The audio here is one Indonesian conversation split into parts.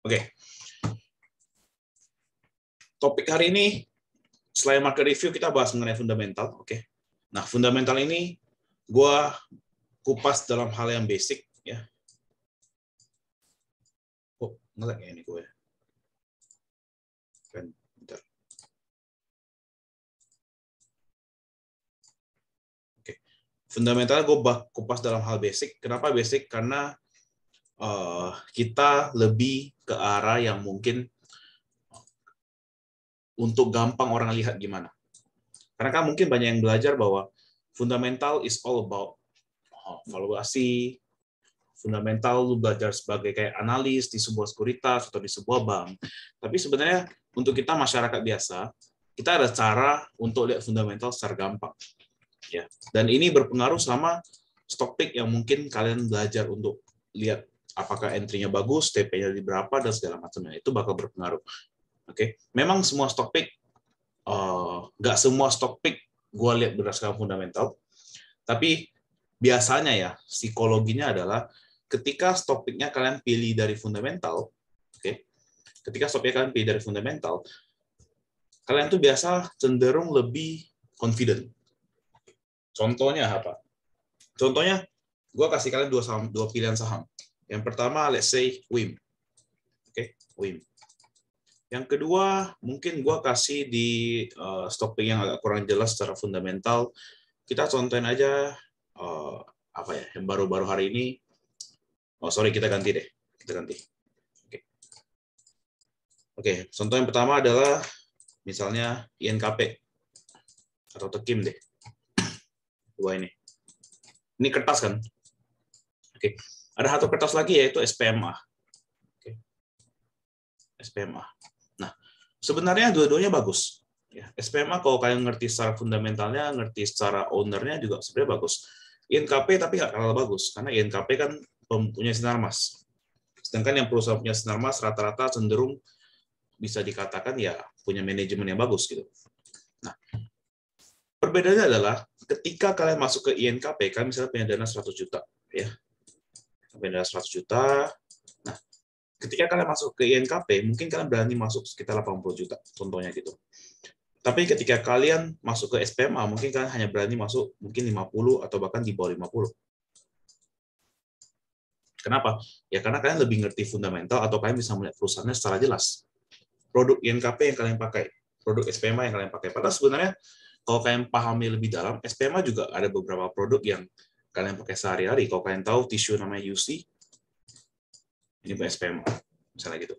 Oke. Topik hari ini, selain market review, kita bahas mengenai fundamental. Oke. Nah, fundamental ini gue kupas dalam hal yang basic. Ya. Oh, ngelag ya ini gue. Bentar. Oke. Fundamental gue kupas dalam hal basic. Kenapa basic? Karena kita lebih ke arah yang mungkin untuk gampang orang lihat gimana. Karena kan mungkin banyak yang belajar bahwa fundamental is all about valuasi, fundamental lu belajar sebagai kayak analis di sebuah sekuritas atau di sebuah bank. Tapi sebenarnya untuk kita masyarakat biasa, kita ada cara untuk lihat fundamental secara gampang. Ya. Dan ini berpengaruh sama stock pick yang mungkin kalian belajar untuk lihat apakah entry-nya bagus, TP-nya di berapa, dan segala macamnya. Itu bakal berpengaruh. Oke, memang semua stock pick, nggak semua stock pick gue lihat berdasarkan fundamental, tapi biasanya ya psikologinya adalah ketika stock pick-nya kalian pilih dari fundamental, oke, ketika stock pick kalian pilih dari fundamental, kalian tuh biasa cenderung lebih confident. Contohnya apa? Contohnya, gue kasih kalian dua pilihan saham. Yang pertama, let's say WIM. Oke, WIM. Yang kedua, mungkin gue kasih di stock pick yang agak kurang jelas secara fundamental. Kita contohin aja apa ya, yang baru-baru hari ini. Oh, sorry, kita ganti deh. Kita ganti. Oke, contoh yang pertama adalah misalnya INKP atau Tekim deh. Dua ini. Ini kertas kan? Oke. Ada satu kertas lagi yaitu SPMA. Oke. SPMA. Nah, sebenarnya dua-duanya bagus. Ya, SPMA kalau kalian ngerti secara fundamentalnya, ngerti secara ownernya juga sebenarnya bagus. INKP tapi nggak terlalu bagus karena INKP kan punya Sinarmas. Sedangkan yang perusahaan punya Sinarmas rata-rata cenderung bisa dikatakan ya punya manajemen yang bagus gitu. Nah, perbedaannya adalah ketika kalian masuk ke INKP, kalian misalnya punya dana 100 juta, ya. Punya dana 100 juta. Nah, ketika kalian masuk ke INKP, mungkin kalian berani masuk sekitar 80 juta, contohnya gitu. Tapi ketika kalian masuk ke SPMA, mungkin kalian hanya berani masuk mungkin 50 atau bahkan di bawah 50. Kenapa? Ya karena kalian lebih ngerti fundamental atau kalian bisa melihat perusahaannya secara jelas. Produk INKP yang kalian pakai, produk SPMA yang kalian pakai. Padahal sebenarnya kalau kalian pahami lebih dalam, SPMA juga ada beberapa produk yang kalian pakai sehari-hari. Kalau kalian tahu tisu namanya UC, ini SPMA, misalnya gitu.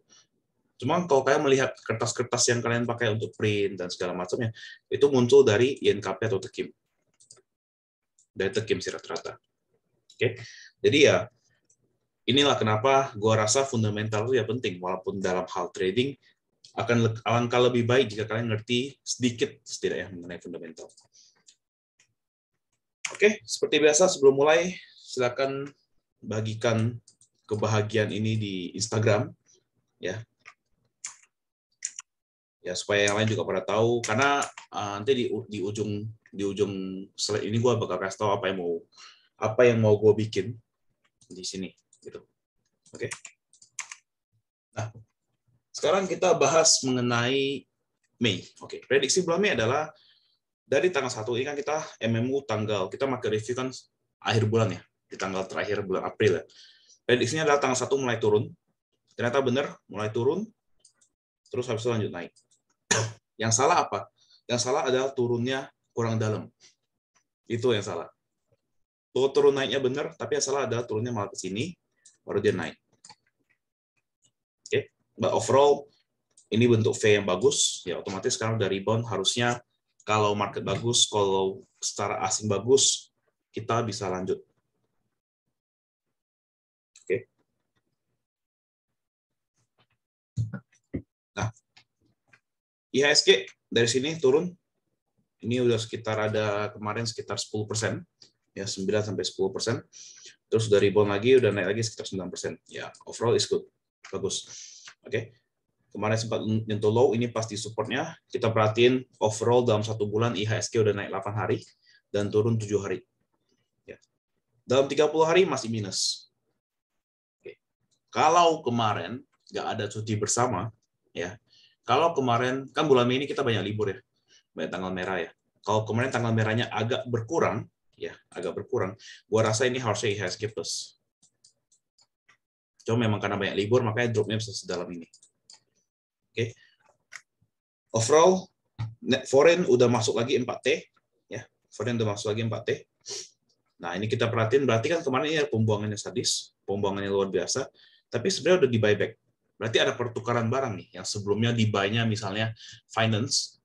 Cuma kalau kalian melihat kertas-kertas yang kalian pakai untuk print dan segala macamnya, itu muncul dari INKP atau Tekim. Dari Tekim sih rata-rata. Oke, jadi ya inilah kenapa gua rasa fundamental itu ya penting, walaupun dalam hal trading akan alangkah lebih baik jika kalian ngerti sedikit setidaknya mengenai fundamental. Oke, seperti biasa sebelum mulai, silakan bagikan kebahagiaan ini di Instagram, ya. Ya supaya yang lain juga pada tahu, karena nanti di ujung slide ini gue bakal kasih tahu apa yang mau gue bikin di sini, gitu. Oke. Nah, sekarang kita bahas mengenai Mei. Oke, prediksi bulan Mei adalah dari tanggal 1 ini kan kita MMU kita market review kan akhir bulan ya, di tanggal terakhir bulan April ya. Prediksinya adalah tanggal 1 mulai turun. Ternyata benar, mulai turun, terus habis itu lanjut naik. Yang salah apa? Yang salah adalah turunnya kurang dalam. Itu yang salah. Turun naiknya benar, tapi yang salah adalah turunnya malah ke sini, baru dia naik. Oke, but overall ini bentuk V yang bagus, ya otomatis sekarang dari rebound harusnya kalau market bagus, kalau secara asing bagus, kita bisa lanjut. Oke. Nah, IHSG dari sini turun. Ini udah sekitar kemarin sekitar 10%, ya 9-10%. Terus dari rebound lagi udah naik lagi sekitar 9%. Ya, overall is good. Bagus. Oke. Kemarin sempat nyentuh low, ini pasti supportnya. Kita perhatiin overall dalam 1 bulan IHSG udah naik 8 hari dan turun 7 hari. Ya. Dalam 30 hari masih minus. Oke. Kalau kemarin nggak ada cuti bersama, ya. Kalau kemarin kan bulan Mei ini kita banyak libur ya, banyak tanggal merah ya. Kalau kemarin tanggal merahnya agak berkurang, ya agak berkurang, gua rasa ini harusnya IHSG plus. Cuma memang karena banyak libur makanya dropnya bisa sedalam ini. Oke. Overall net foreign udah masuk lagi 4T, ya. Foreign udah masuk lagi 4T. Nah, ini kita perhatiin, berarti kan kemarin ini pembuangannya sadis, pembuangannya luar biasa, tapi sebenarnya udah di buyback. Berarti ada pertukaran barang nih, yang sebelumnya di buy-nya misalnya finance,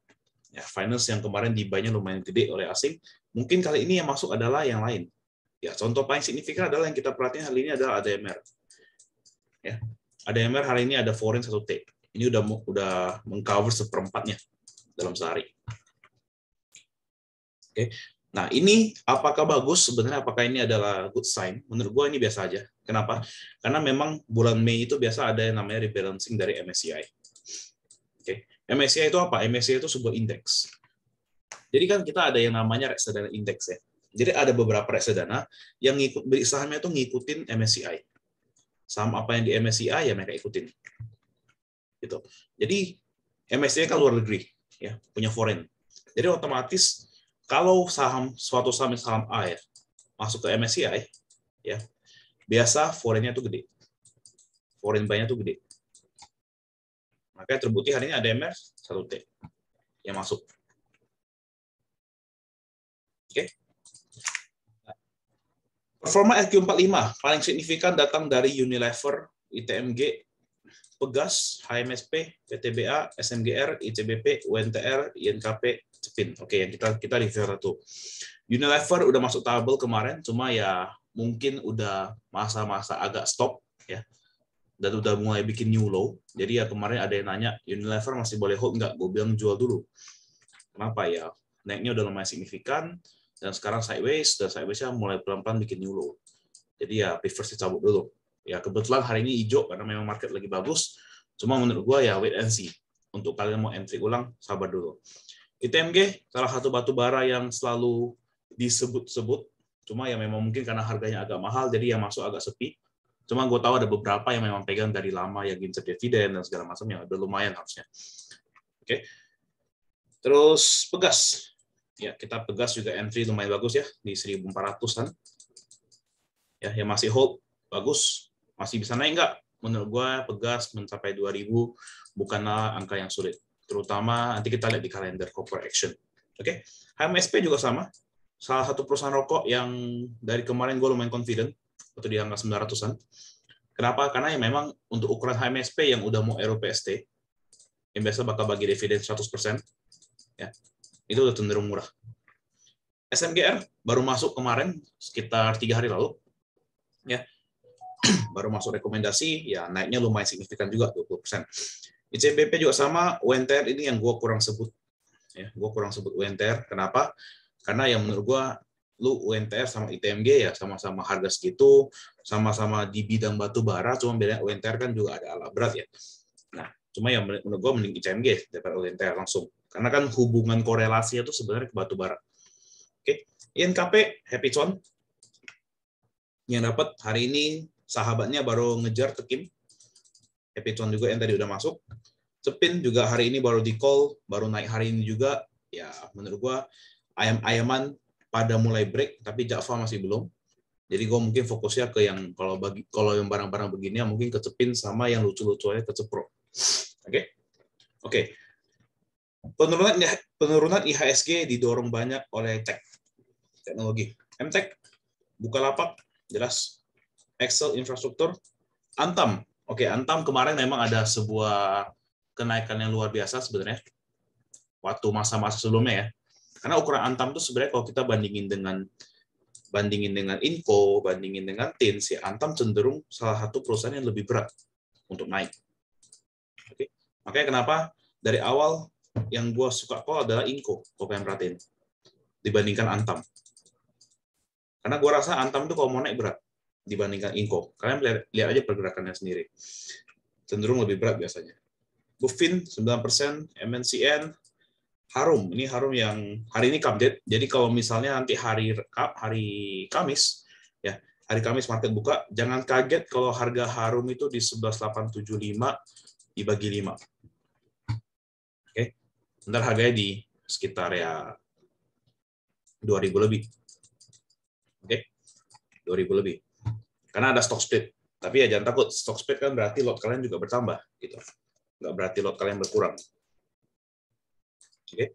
ya finance yang kemarin di buy-nya lumayan gede oleh asing, mungkin kali ini yang masuk adalah yang lain. Ya, contoh paling signifikan adalah yang kita perhatiin hari ini adalah ADMR. Ya, ADMR hari ini ada foreign 1T. Ini udah mengcover seperempatnya dalam sehari. Oke. Nah, ini apakah bagus? Sebenarnya apakah ini adalah good sign? Menurut gue ini biasa aja. Kenapa? Karena memang bulan Mei itu biasa ada yang namanya rebalancing dari MSCI. Oke. MSCI itu apa? MSCI itu sebuah indeks. Jadi kan kita ada yang namanya reksadana indeks ya. Jadi ada beberapa reksadana yang beli sahamnya itu ngikutin MSCI. Saham apa yang di MSCI ya mereka ikutin. Gitu. Jadi MSCI kan luar negeri, ya, punya foreign. Jadi otomatis kalau suatu saham A ya masuk ke MSCI, ya biasa foreign-nya itu gede, foreign buy-nya itu gede. Makanya terbukti hari ini ada ADMR 1T yang masuk. Oke. Performa LQ45 paling signifikan datang dari Unilever, ITMG, Pegas, HMSP, PTBA, SMGR, ICBP, UNTR, INKP, Cepin. Oke, yang kita review satu. Unilever udah masuk tabel kemarin, cuma ya mungkin udah masa-masa agak stop ya, dan udah mulai bikin new low. Jadi ya kemarin ada yang nanya Unilever masih boleh hold nggak? Gue bilang jual dulu. Kenapa ya? Naiknya udah lumayan signifikan dan sekarang sideways, dan sideways-nya mulai pelan-pelan bikin new low. Jadi ya prefer sih cabut dulu. Ya kebetulan hari ini hijau karena memang market lagi bagus. Cuma menurut gua ya wait and see. Untuk kalian mau entry ulang, sabar dulu. ITMG salah satu batu bara yang selalu disebut-sebut. Cuma ya memang mungkin karena harganya agak mahal, jadi yang masuk agak sepi. Cuma gue tahu ada beberapa yang memang pegang dari lama, yang gincer dividen dan segala macam, yang udah lumayan harusnya. Oke. Terus Pegas. Ya, kita Pegas juga entry lumayan bagus ya, di 1.400-an. Ya, yang masih hold, bagus. Masih bisa naik nggak? Menurut gue Pegas mencapai 2.000 bukanlah angka yang sulit. Terutama nanti kita lihat di kalender corporate action. Oke. HMSP juga sama. Salah satu perusahaan rokok yang dari kemarin gue lumayan confident atau di angka 900-an. Kenapa? Karena ya memang untuk ukuran HMSP yang udah mau ROPST, yang biasa bakal bagi dividen 100%, ya, itu udah cenderung murah. SMGR baru masuk kemarin sekitar 3 hari lalu, ya, baru masuk rekomendasi, ya naiknya lumayan signifikan juga 20%. ICBP juga sama, UNTR ini yang gue kurang sebut, ya, gue kurang sebut UNTR. Kenapa? Karena yang menurut gue, lu UNTR sama ITMG ya sama-sama harga segitu, sama-sama di bidang batu bara, cuma beda UNTR kan juga ada alat berat ya. Nah, cuma yang menurut gue mending ICMG daripada UNTR langsung, karena kan hubungan korelasinya itu sebenarnya ke batu bara. Oke, INKP Happy Con yang dapat hari ini sahabatnya baru ngejar Tekim. Happy Con juga yang tadi udah masuk. Cepin juga hari ini baru di call, baru naik hari ini juga. Ya menurut gua ayam-ayaman pada mulai break, tapi Java masih belum. Jadi gue mungkin fokusnya ke yang kalau yang barang-barang begini mungkin ke Cepin sama yang lucu-lucunya ke Cepro. Oke. Penurunan IHSG didorong banyak oleh teknologi. MTech, Bukalapak, jelas. Excel infrastruktur, Antam. Oke, Antam kemarin memang ada sebuah kenaikan yang luar biasa sebenarnya waktu masa-masa sebelumnya ya. Karena ukuran Antam itu sebenarnya kalau kita bandingin dengan Inco, bandingin dengan Tins, ya Antam cenderung salah satu perusahaan yang lebih berat untuk naik. Oke. Makanya kenapa dari awal yang gue suka call adalah Inco, kalau pengen perhatiin, dibandingkan Antam. Karena gue rasa Antam itu kalau mau naik berat dibandingkan Inco. Kalian lihat aja pergerakannya sendiri. Cenderung lebih berat biasanya. Bufin 9%, MNCN, Harum. Ini Harum yang hari ini update. Jadi kalau misalnya nanti hari Kamis, ya hari Kamis market buka, jangan kaget kalau harga harum itu di 11.875 dibagi 5. Oke. Ntar harganya di sekitar ya 2.000 lebih. Oke. 2.000 lebih. Karena ada stock split. Tapi ya jangan takut, stock split kan berarti lot kalian juga bertambah gitu. Nggak berarti lot kalian berkurang. Oke.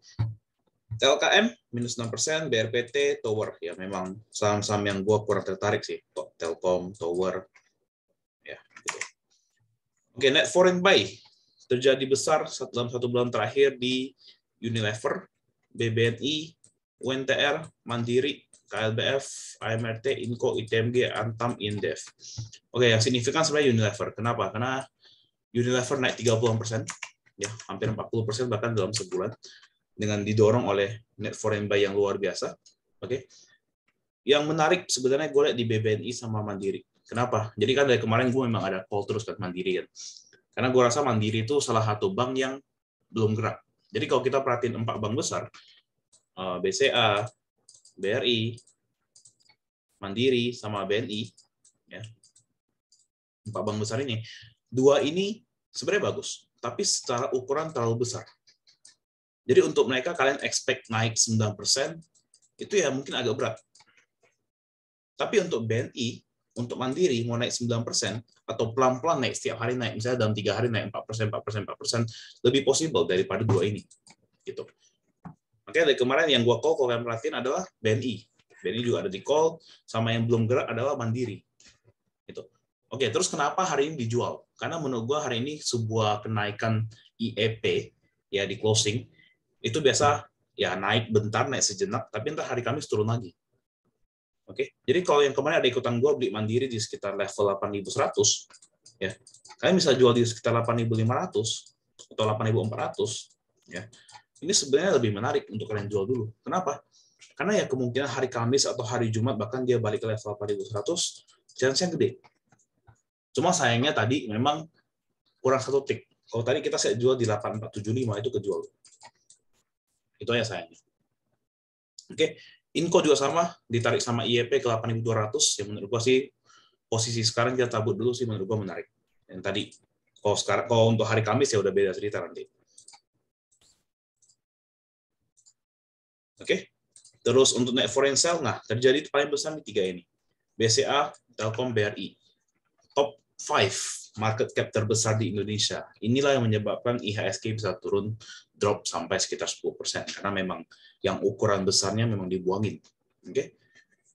TLKM minus 6%, BRPT, Tower ya memang saham-saham yang gua kurang tertarik sih. Telkom, Tower ya gitu. Oke, net foreign buy terjadi besar dalam 1 bulan terakhir di Unilever, BBNI, UNTR, Mandiri, KLBF, AMRT, Inco, ITMG, Antam, Indef. Oke, yang signifikan sebenarnya Unilever. Kenapa? Karena Unilever naik 30%, ya hampir 40% bahkan dalam sebulan, dengan didorong oleh net foreign buy yang luar biasa. Oke. Yang menarik sebenarnya gue lihat di BBNI sama Mandiri. Kenapa? Jadi kan dari kemarin gue memang ada call terus ke Mandiri kan. Karena gue rasa Mandiri itu salah satu bank yang belum gerak. Jadi kalau kita perhatiin 4 bank besar, BCA, BRI, Mandiri, sama BNI, ya, 4 bank besar ini, 2 ini sebenarnya bagus, tapi secara ukuran terlalu besar. Jadi untuk mereka kalian expect naik 9%, itu ya mungkin agak berat. Tapi untuk BNI, untuk Mandiri mau naik 9%, atau pelan-pelan naik setiap hari naik, misalnya dalam 3 hari naik 4%, lebih possible daripada 2 ini. Gitu. Makanya dari kemarin yang gua call, kalau kalian perhatiin adalah BNI. BNI juga ada di call, sama yang belum gerak adalah Mandiri. Gitu. Oke, terus kenapa hari ini dijual? Karena menurut gua hari ini sebuah kenaikan IEP, ya di closing, itu biasa ya naik bentar, naik sejenak, tapi entar hari Kamis turun lagi. Oke, jadi kalau yang kemarin ada ikutan gue beli Mandiri di sekitar level 8.100, ya kalian bisa jual di sekitar 8.500 atau 8.400, ya. Ini sebenarnya lebih menarik untuk kalian jual dulu. Kenapa? Karena ya kemungkinan hari Kamis atau hari Jumat bahkan dia balik ke level 8.100, chance-nya gede. Cuma sayangnya tadi memang kurang 1 tick. Kalau tadi kita set jual di 8.475 itu kejual. Itu aja sayangnya. Oke, Inco juga sama, ditarik sama IEP ke 8.200, yang menurut gua sih posisi sekarang kita tabut dulu sih, menurut gua menarik. Yang tadi, kalau untuk hari Kamis ya udah beda cerita nanti. Oke, terus untuk net foreign sale, nah terjadi paling besar di 3 ini. BCA, Telkom, BRI. Top 5 market cap terbesar di Indonesia. Inilah yang menyebabkan IHSG bisa turun, drop sampai sekitar 10%, karena memang yang ukuran besarnya memang dibuangin. Oke.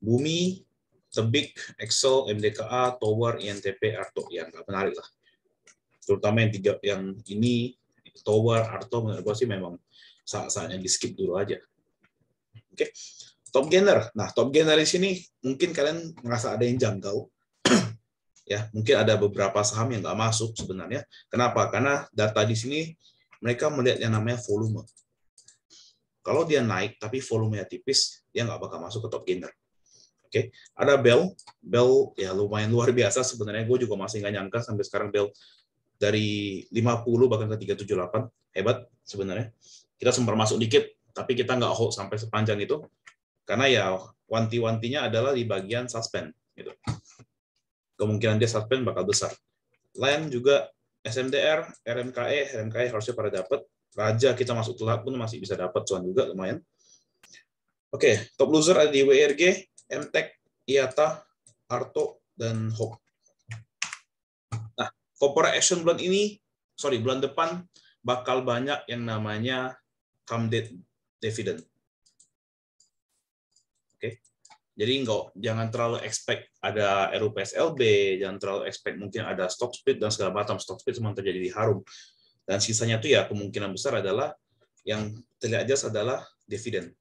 Bumi, Tebik, Excel, MDKA, Tower, INTP, Arto, yang nggak menarik lah. Terutama yang ini, Tower, Arto, menurut gue sih memang saat-saatnya di skip dulu aja. Oke. Top gainer. Nah, top gainer di sini mungkin kalian merasa ada yang janggal. Ya, mungkin ada beberapa saham yang nggak masuk sebenarnya. Kenapa? Karena data di sini mereka melihat yang namanya volume. Kalau dia naik tapi volumenya tipis, dia nggak bakal masuk ke top gainer. Oke, ada Bell ya lumayan luar biasa sebenarnya. Gue juga masih nggak nyangka sampai sekarang Bell dari 50 bahkan ke 378, hebat sebenarnya. Kita sempat masuk dikit, tapi kita nggak hold sampai sepanjang itu, karena ya wanti-wantinya adalah di bagian suspend. Gitu. Kemungkinan dia suspend bakal besar. Lain juga SMDR, RMKE harusnya pada dapat. Raja kita masuk telat pun masih bisa dapat cuan juga lumayan. Oke, top loser ada di WRG, MTEK, IATA, Arto, dan Hope. Nah, corporate action bulan depan bakal banyak yang namanya come date dividend. Oke. Jadi jangan terlalu expect ada RUPSLB, jangan terlalu expect mungkin ada stock split dan segala macam. Stock split cuma terjadi di Harum. Dan sisanya itu ya kemungkinan besar adalah yang terlihat jelas adalah dividen.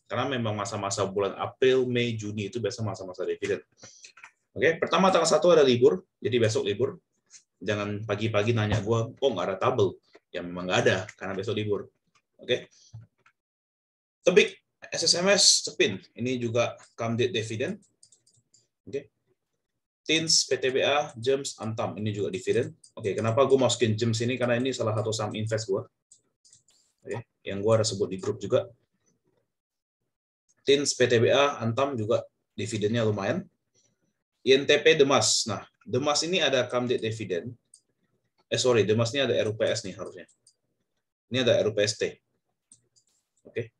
Karena memang masa-masa bulan April, Mei, Juni itu biasa masa-masa dividen. Oke, pertama tanggal 1 ada libur, jadi besok libur. Jangan pagi-pagi nanya gue, kok nggak ada tabel? Ya memang nggak ada, karena besok libur. Oke. Tebik, SSMS, Cepin. Ini juga come date dividend. Oke. Tins, PTBA, Gems, Antam. Ini juga dividen. Oke, kenapa gue masukin Gems ini? Karena ini salah satu saham invest gue. Oke, yang gue ada sebut di grup juga. Tins, PTBA, Antam juga dividennya lumayan. INTP Demas. Nah, Demas ini ada come date dividend. Demas ini ada RUPS nih harusnya. Ini ada RUPST. Oke.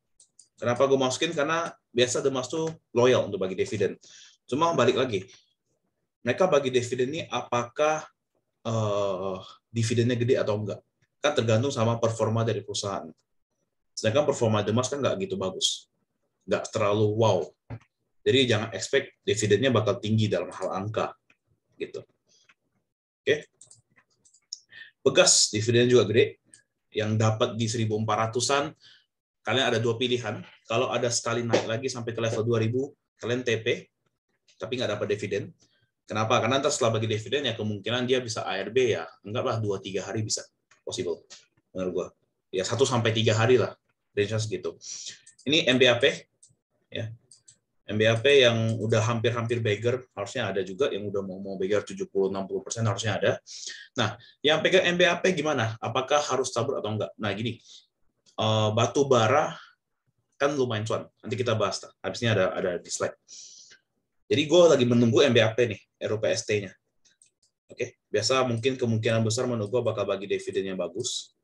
Kenapa gue masukin? Karena biasa Demas tuh loyal untuk bagi dividen. Cuma balik lagi, mereka bagi dividen ini apakah dividennya gede atau enggak? Kan tergantung sama performa dari perusahaan. Sedangkan performa Demas kan nggak gitu bagus. Nggak terlalu wow. Jadi jangan expect dividennya bakal tinggi dalam hal angka. Gitu. Oke. Pegas, dividennya juga gede. Yang dapat di 1.400-an, kalian ada dua pilihan. Kalau ada sekali naik lagi sampai ke level 2.000, kalian TP, tapi nggak dapat dividen. Kenapa? Karena nanti setelah bagi dividen, ya kemungkinan dia bisa ARB ya, anggaplah 2-3 hari bisa. Possible, menurut gua. Ya 1-3 hari lah, range segitu. Ini MBAP, ya. MBAP yang udah hampir-hampir beggar, harusnya ada juga, yang udah mau beggar 70-60% harusnya ada. Nah, yang pegang MBAP gimana? Apakah harus tabur atau enggak? Nah, gini, batu bara kan lumayan cuan. Nanti kita bahas. Habis ini ada di slide. Jadi gue lagi menunggu MBAP nih, RUPST-nya. Oke, biasa mungkin kemungkinan besar menurut gue bakal bagi dividennya bagus.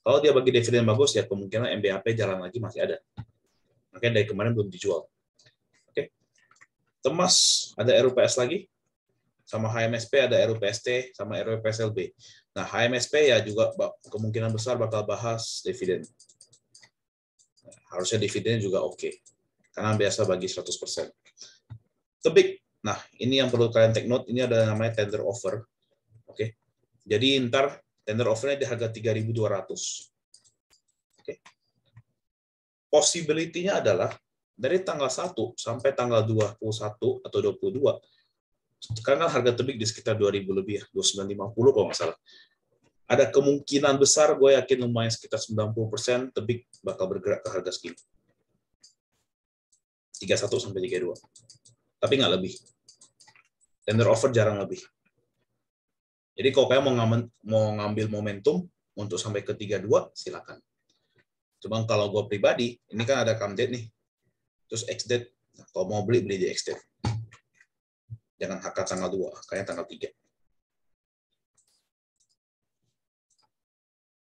Kalau dia bagi dividen bagus, ya kemungkinan MBAP jalan lagi masih ada. Makanya dari kemarin belum dijual. Oke, Temas ada RUPS lagi, sama HMSP ada RUPST, sama RUPSLB. Nah, HMSP ya juga kemungkinan besar bakal bahas dividen. Harusnya dividennya juga oke. Karena biasa bagi 100%. Tebik. Nah, ini yang perlu kalian take note. Ini ada namanya tender offer. Oke. Jadi ntar tender offer-nya di harga 3.200. Oke. Possibility-nya adalah dari tanggal 1 sampai tanggal 21 atau 22. Sekarang kan harga tebik di sekitar 2.000 lebih ya, 29.50 kalau nggak salah. Ada kemungkinan besar, gue yakin lumayan sekitar 90% tebik bakal bergerak ke harga segini. 31 sampai 32. Tapi nggak lebih. Tender offer jarang lebih. Jadi kalau kalian mau ngambil momentum untuk sampai ke 32, silakan. Cuma kalau gue pribadi, ini kan ada come date nih. Terus X date, nah, kalau mau beli di X date. Jangan hakat tanggal 2, kayaknya tanggal 3.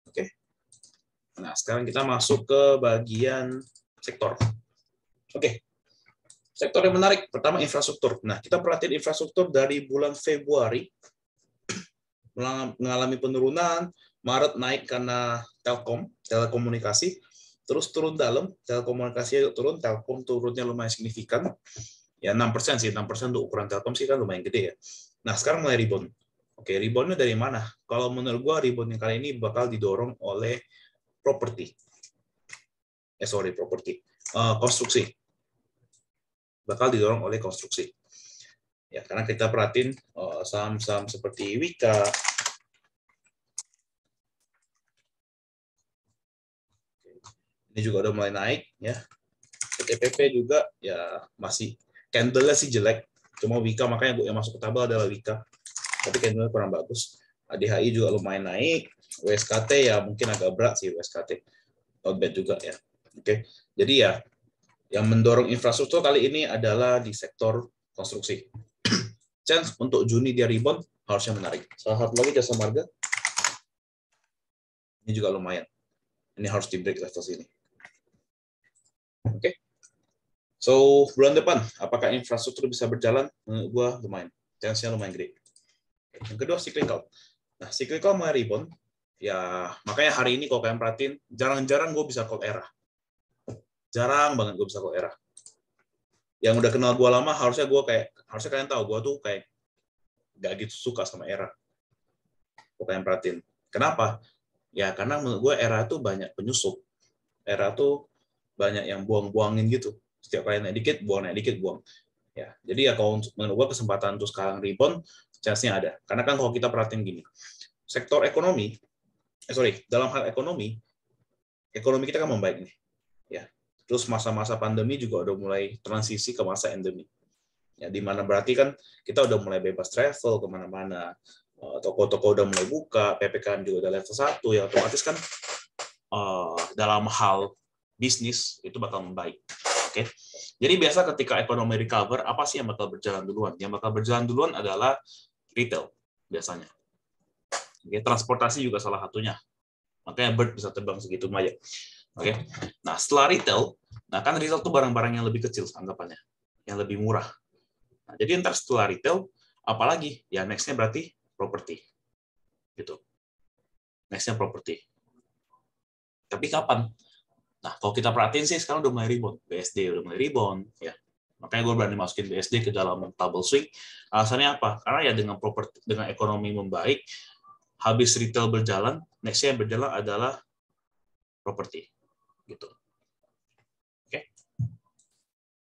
Oke. Nah, sekarang kita masuk ke bagian sektor. Oke. Sektor yang menarik, pertama infrastruktur. Nah, kita perhatiin infrastruktur dari bulan Februari mengalami penurunan, Maret naik karena telekomunikasi, terus turun dalam, telekomunikasi turun, Telkom turunnya lumayan signifikan. Ya 6% sih, 6% untuk ukuran Telkom sih kan lumayan gede ya. Nah, sekarang mulai rebound. Oke, reboundnya dari mana? Kalau menurut gua rebound yang kali ini bakal didorong oleh properti. Konstruksi. Bakal didorong oleh konstruksi. Ya, karena kita perhatiin saham-saham seperti Wika, ini juga udah mulai naik ya. PTPP juga ya masih candle-nya sih jelek. Cuma Wika makanya yang masuk ke tabel adalah Wika. Tapi candle-nya kurang bagus. ADHI juga lumayan naik. WSKT ya mungkin agak berat sih WSKT. Not bad juga ya. Oke. Jadi ya yang mendorong infrastruktur kali ini adalah di sektor konstruksi. Chance untuk Juni dia rebound harusnya menarik. Salah satu lagi Jasa Marga. Ini juga lumayan. Ini harus di break level sini. Oke. So, bulan depan, apakah infrastruktur bisa berjalan? Menurut gua lumayan. Chance-nya lumayan gede. Yang kedua, cyclical. Nah, cyclical mulai rebound. Ya, makanya hari ini kalau kalian perhatiin, jarang-jarang gue bisa call era. Jarang banget gue bisa call era. Yang udah kenal gue lama, harusnya kalian tahu, gue tuh kayak gak gitu suka sama era. Kalau kalian perhatiin. Kenapa? Ya, karena menurut gue era tuh banyak penyusup. Era tuh banyak yang buang-buangin gitu. Setiap kali naik dikit, buang. Ya, jadi ya kalau menurut gue kesempatan untuk sekarang rebound, chance-nya ada. Karena kan kalau kita perhatiin gini, sektor ekonomi, dalam hal ekonomi kita kan membaik nih. Ya. Terus masa-masa pandemi juga udah mulai transisi ke masa endemi. Ya, di mana berarti kan kita udah mulai bebas travel kemana-mana, toko-toko udah mulai buka, PPKM juga udah level 1, ya otomatis kan dalam hal bisnis itu bakal membaik. Oke. Jadi biasa ketika ekonomi recover, apa sih yang bakal berjalan duluan? Yang bakal berjalan duluan adalah retail biasanya. Oke, transportasi juga salah satunya. Makanya Bird bisa terbang segitu banyak. Oke. Nah, setelah retail, kan retail itu barang-barang yang lebih kecil anggapannya, yang lebih murah. Nah, jadi ntar setelah retail, apalagi? Ya next-nya berarti properti. Gitu. Next-nya properti. Tapi kapan? Nah, kalau kita perhatiin sih sekarang udah mulai rebound. BSD udah mulai rebound, ya. Makanya gue berani masukin BSD ke dalam double swing. Alasannya apa? Karena ya dengan ekonomi membaik, habis retail berjalan, next-nya yang berjalan adalah properti. Gitu. Oke.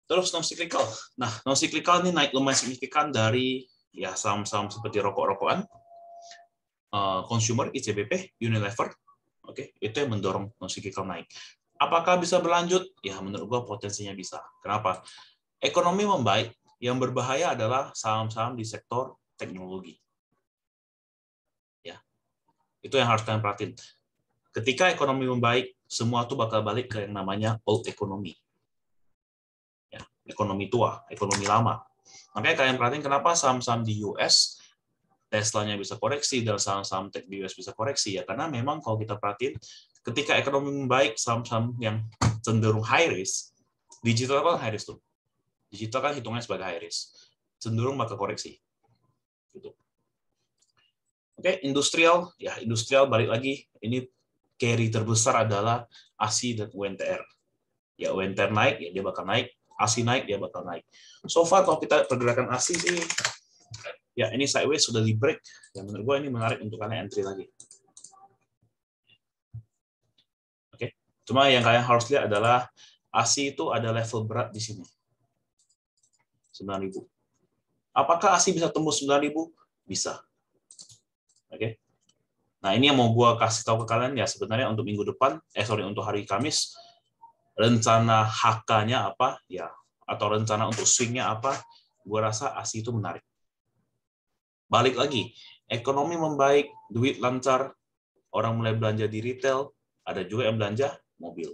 Terus non-cyclical. Nah, non-cyclical ini naik lumayan signifikan dari ya saham-saham seperti rokok-rokokan, consumer, ICBP, Unilever. Oke, itu yang mendorong non-cyclical naik. Apakah bisa berlanjut? Ya, menurut gua potensinya bisa. Kenapa? Ekonomi membaik, yang berbahaya adalah saham-saham di sektor teknologi. Ya, itu yang harus kalian perhatiin. Ketika ekonomi membaik, semua tuh bakal balik ke yang namanya old economy. Ya, ekonomi tua, ekonomi lama. Makanya kalian perhatiin kenapa saham-saham di US, Tesla-nya bisa koreksi, dan saham-saham tech di US bisa koreksi. Ya, karena memang kalau kita perhatiin, ketika ekonomi membaik, saham-saham yang cenderung high risk, digital kan high risk tuh. Digital kan hitungnya sebagai high risk. Cenderung bakal koreksi. Gitu. Oke, industrial. Ya, industrial balik lagi. Ini carry terbesar adalah ASI dan UNTR. Ya, UNTR naik, ya dia bakal naik. ASI naik, dia bakal naik. So far, kalau kita pergerakan ASI sih, ya ini sideways sudah di break. Yang menurut gue ini menarik untuk kalian entry lagi. Oke, cuma yang kalian harus lihat adalah ASI itu ada level berat di sini. 9.000. Apakah ASI bisa tembus 9.000? Bisa. Oke. Nah, ini yang mau gue kasih tahu ke kalian ya, sebenarnya untuk minggu depan, untuk hari Kamis, rencana HK-nya apa, ya, atau rencana untuk swing-nya apa, gue rasa ASI itu menarik. Balik lagi, ekonomi membaik, duit lancar, orang mulai belanja di retail, ada juga yang belanja mobil.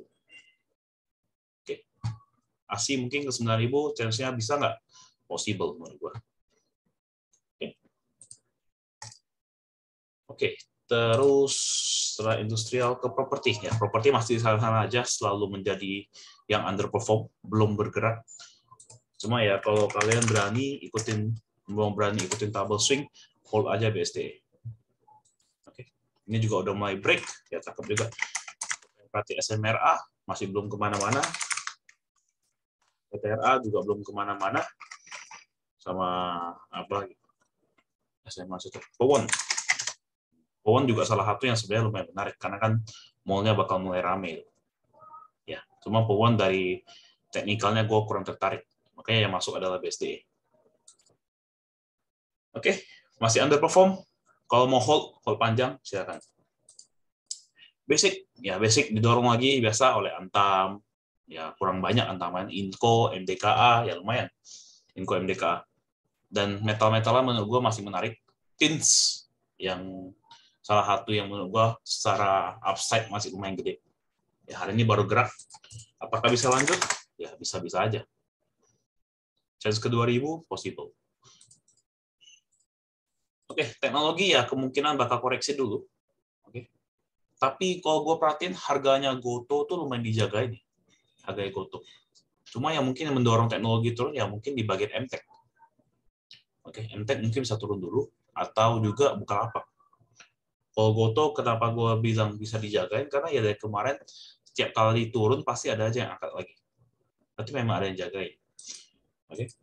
Oke. ASI mungkin ke 9.000, chance-nya bisa nggak? Possible menurut gue. Oke, terus setelah industrial ke properti. Ya, properti masih di sana aja, selalu menjadi yang underperform, belum bergerak. Cuma ya kalau kalian belum berani ikutin double swing, hold aja BSD. Oke, ini juga udah mulai break, ya cakep juga. Berarti SMRA masih belum kemana-mana. PTRA juga belum kemana-mana. Sama apa? SMA itu Powon juga salah satu yang sebenarnya lumayan menarik karena kan mall-nya bakal mulai rame. Ya, cuma Powon dari teknikalnya gue kurang tertarik. Makanya yang masuk adalah BSD. Oke, masih underperform. Kalau mau hold panjang silakan. Basic didorong lagi biasa oleh Antam. Ya, kurang banyak Antaman, Inco, MDKA, ya lumayan. Inco, MDKA. Dan metal-metalnya menurut gue masih menarik. Tins yang salah satu yang menurut gue secara upside masih lumayan gede. Ya, hari ini baru gerak. Apakah bisa lanjut? Ya, bisa-bisa aja. Chance ke 2.000, possible. Oke, teknologi ya kemungkinan bakal koreksi dulu. Oke. Tapi kalau gue perhatiin harganya Goto tuh lumayan dijaga ini. Harganya Goto. Cuma yang mungkin yang mendorong teknologi turun ya mungkin di bagian MTech. Oke, MTech mungkin bisa turun dulu. Atau juga Bukalapak. Kalau Goto, kenapa gue bilang bisa dijagain? Karena ya dari kemarin, setiap kali turun, pasti ada aja yang angkat lagi. Berarti memang ada yang jagain. Oke.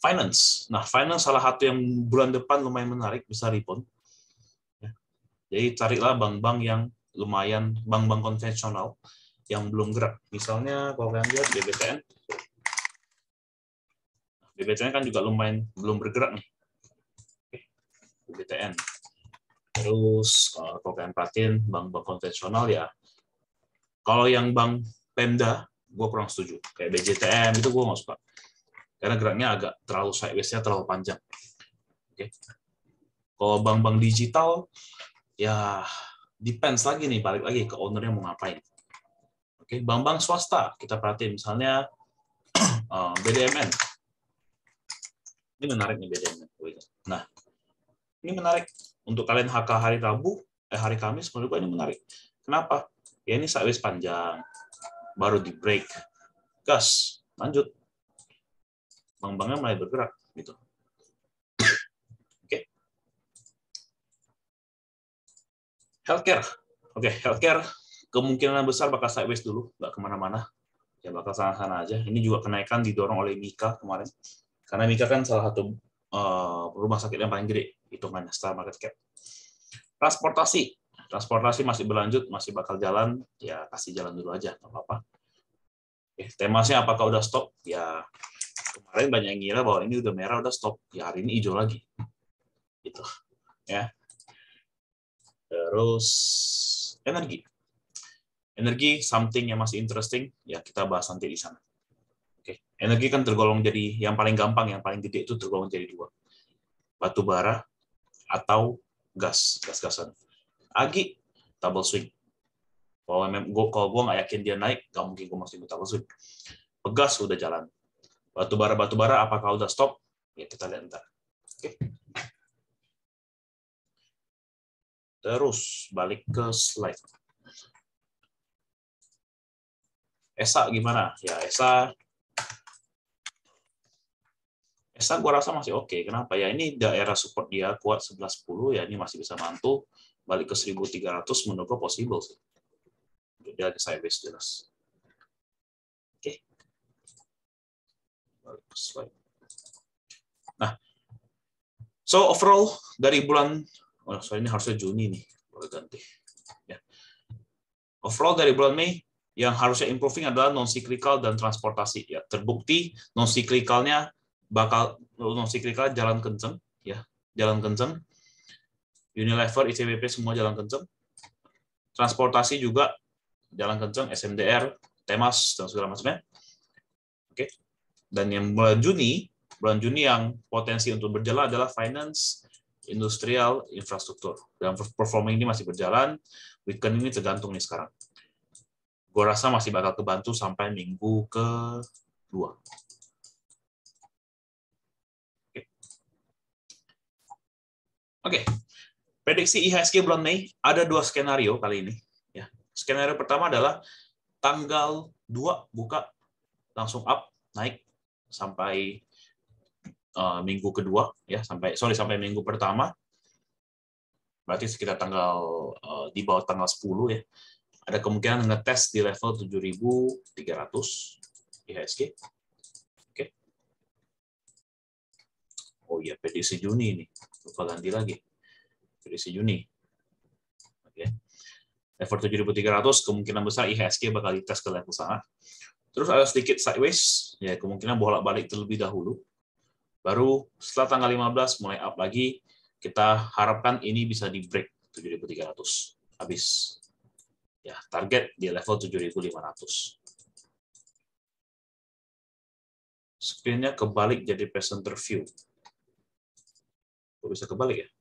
Finance. Nah, finance salah satu yang bulan depan lumayan menarik, bisa rebound. Jadi carilah bank-bank yang lumayan, bank-bank konvensional, yang belum gerak. Misalnya, kalau kalian lihat BBTN. BBTN kan juga lumayan belum bergerak nih. Oke. BBTN. Terus kalau kalian perhatiin bank-bank konvensional ya, kalau yang bank Pemda, gue kurang setuju. Kayak BJTM itu gue nggak suka. Karena geraknya agak terlalu sideways-nya terlalu panjang. Oke. Kalau bank-bank digital, ya depends lagi nih, balik lagi ke ownernya mau ngapain. Oke, bank-bank swasta, kita perhatiin misalnya BDMN. Ini menarik nih BDMN. Nah, ini menarik untuk kalian HK hari Kamis, menurut gue ini menarik. Kenapa? Ya ini sideways panjang, baru di break, gas, lanjut. Bank-banknya mulai bergerak gitu. Oke. Healthcare. Oke, healthcare kemungkinan besar bakal sideways dulu, nggak kemana-mana. Ya bakal sana-sana aja. Ini juga kenaikan didorong oleh Mika kemarin. Karena Mika kan salah satu rumah sakit yang paling gede hitungannya setelah market cap. Transportasi masih berlanjut, masih bakal jalan. Ya kasih jalan dulu aja, nggak apa-apa. Temasnya apakah udah stop? Ya kemarin banyak yang ngira bahwa ini udah merah, udah stop. Ya hari ini hijau lagi. Gitu. Ya. Terus energi. Energi something yang masih interesting, ya kita bahas nanti di sana. Oke. Energi kan tergolong jadi yang paling gampang, yang paling gede itu tergolong jadi dua. Batu bara atau gas-gasan. Agi, double swing. Kalau gue nggak yakin dia naik, nggak mungkin gue masih double swing. Pegas udah jalan. Batu bara, apakah udah stop? Ya kita lihat ntar. Oke. Terus balik ke slide. ESA gimana? Ya ESA gue rasa masih oke. Kenapa? Ya ini daerah support dia kuat 11.10, ya ini masih bisa mantul. Balik ke 1.300 menurut gue possible sih. Dia ada sideways jelas. Oke. Balik ke slide. Nah, so overall dari bulan, ini harusnya Juni nih, boleh ganti. Ya. Overall dari bulan Mei, yang harusnya improving adalah non-cyclical dan transportasi. Ya, terbukti non-cyclicalnya jalan kenceng, ya, jalan kenceng. Unilever, ICBP semua jalan kenceng. Transportasi juga jalan kenceng, SMDR, Temas dan segala macamnya. Oke. Dan yang bulan Juni yang potensi untuk berjalan adalah finance, industrial, infrastruktur. Dan performing ini masih berjalan. Weekend ini tergantung nih sekarang. Gue rasa masih bakal kebantu sampai minggu ke-2. Oke. Prediksi IHSG bulan Mei ada 2 skenario kali ini. Ya. Skenario pertama adalah tanggal 2 buka langsung up naik sampai minggu kedua, ya sampai minggu pertama. Berarti sekitar di bawah tanggal 10 ya. Ada kemungkinan ngetes di level 7.300 IHSG. Oke. Oh iya, prediksi Juni ini. Lupa ganti lagi. Prediksi Juni. Oke. Level 7.300 kemungkinan besar IHSG bakal dites ke level sana. Terus ada sedikit sideways, ya kemungkinan bolak-balik terlebih dahulu. Baru setelah tanggal 15 mulai up lagi, kita harapkan ini bisa di break 7.300. Habis. Ya, target di level 7.500. Screen-nya kebalik jadi presenter view. Kok bisa kebalik ya?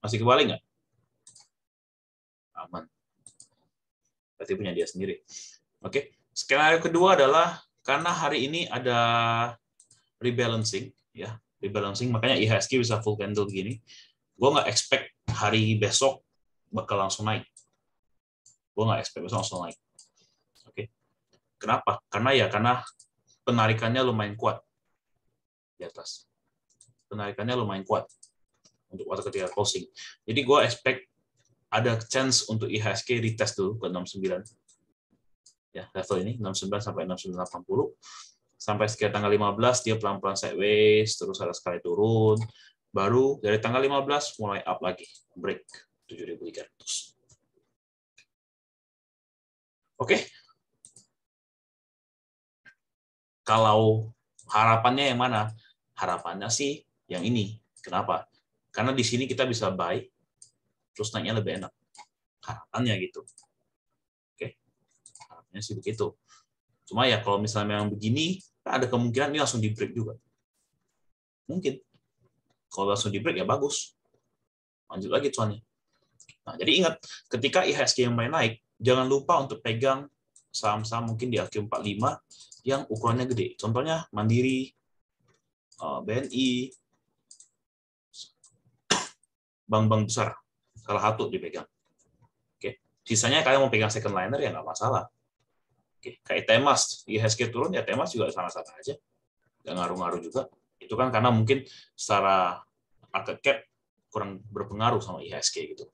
Masih kebalik nggak? Aman. Berarti punya dia sendiri. Oke. Skenario kedua adalah karena hari ini ada rebalancing, ya, rebalancing, makanya IHSG bisa full candle gini. Gue nggak expect hari besok bakal langsung naik. Gue nggak expect besok langsung naik. Oke. Kenapa? Karena penarikannya lumayan kuat di atas. Penarikannya lumayan kuat untuk waktu ketika closing. Jadi gue expect ada chance untuk IHSG retest dulu ke 69. Ya, level ini 69 sampai 6980. Sampai sekitar tanggal 15 dia pelan-pelan sideways, terus ada sekali turun. Baru dari tanggal 15 mulai up lagi, break 7.300. Oke. Kalau harapannya yang mana? Harapannya sih yang ini. Kenapa? Karena di sini kita bisa buy, terus naiknya lebih enak. Harapannya gitu. Oke. Harapannya sih begitu. Cuma ya kalau misalnya memang begini, ada kemungkinan ini langsung di break juga. Mungkin. Kalau langsung di break ya bagus. Lanjut lagi soalnya. Nah, jadi ingat, ketika IHSG yang mulai naik, jangan lupa untuk pegang saham-saham mungkin di AQ45 yang ukurannya gede. Contohnya Mandiri, BNI, bank-bank besar. Salah satu dipegang. Oke. Sisanya kalian mau pegang second liner ya nggak masalah. Oke. Kayak Temas, IHSG turun ya Temas juga sama-sama aja. Nggak ngaruh-ngaruh juga. Itu kan karena mungkin secara market cap kurang berpengaruh sama IHSG gitu.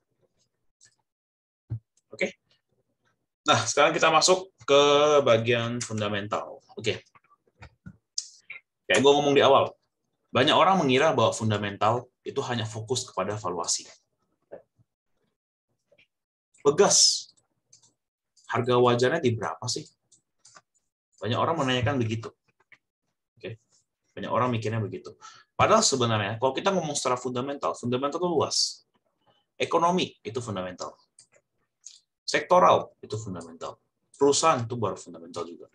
Oke. Nah, sekarang kita masuk ke bagian fundamental. Oke. Kayak gue ngomong di awal, banyak orang mengira bahwa fundamental itu hanya fokus kepada valuasi. Pegas, harga wajarnya di berapa sih? Banyak orang menanyakan begitu. Oke. Banyak orang mikirnya begitu. Padahal sebenarnya, kalau kita ngomong secara fundamental, fundamental itu luas. Ekonomi itu fundamental. Sektoral itu fundamental. Perusahaan itu baru fundamental juga.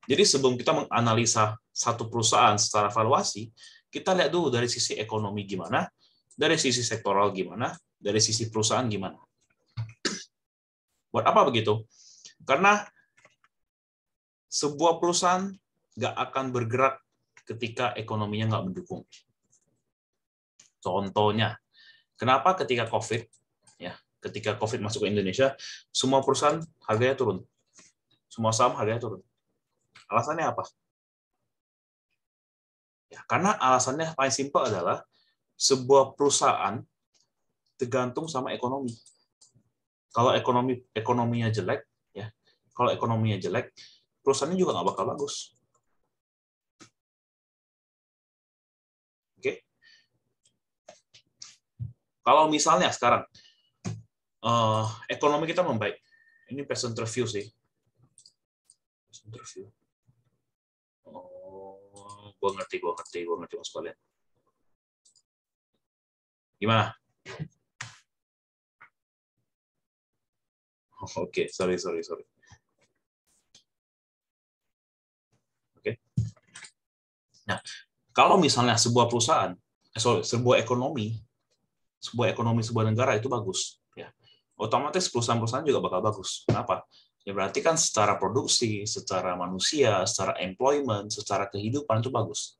Jadi sebelum kita menganalisa satu perusahaan secara valuasi, kita lihat dulu dari sisi ekonomi gimana, dari sisi sektoral gimana, dari sisi perusahaan gimana. Buat apa begitu? Karena sebuah perusahaan nggak akan bergerak ketika ekonominya nggak mendukung. Contohnya, kenapa ketika ketika COVID masuk ke Indonesia, semua perusahaan harganya turun, semua saham harganya turun. Alasannya apa? Ya, karena alasannya paling simpel adalah sebuah perusahaan tergantung sama ekonomi. Kalau ekonominya jelek, kalau ekonominya jelek, perusahaannya juga nggak bakal bagus. Oke? Kalau misalnya sekarang ekonomi kita membaik, ini present review sih. Present review. Gue ngerti mas kalian. Gimana? Oke, sorry. Oke. Nah, kalau misalnya sebuah perusahaan, sebuah ekonomi, sebuah negara itu bagus, ya, otomatis perusahaan-perusahaan juga bakal bagus. Kenapa? Ya berarti kan secara produksi, secara manusia, secara employment, secara kehidupan itu bagus.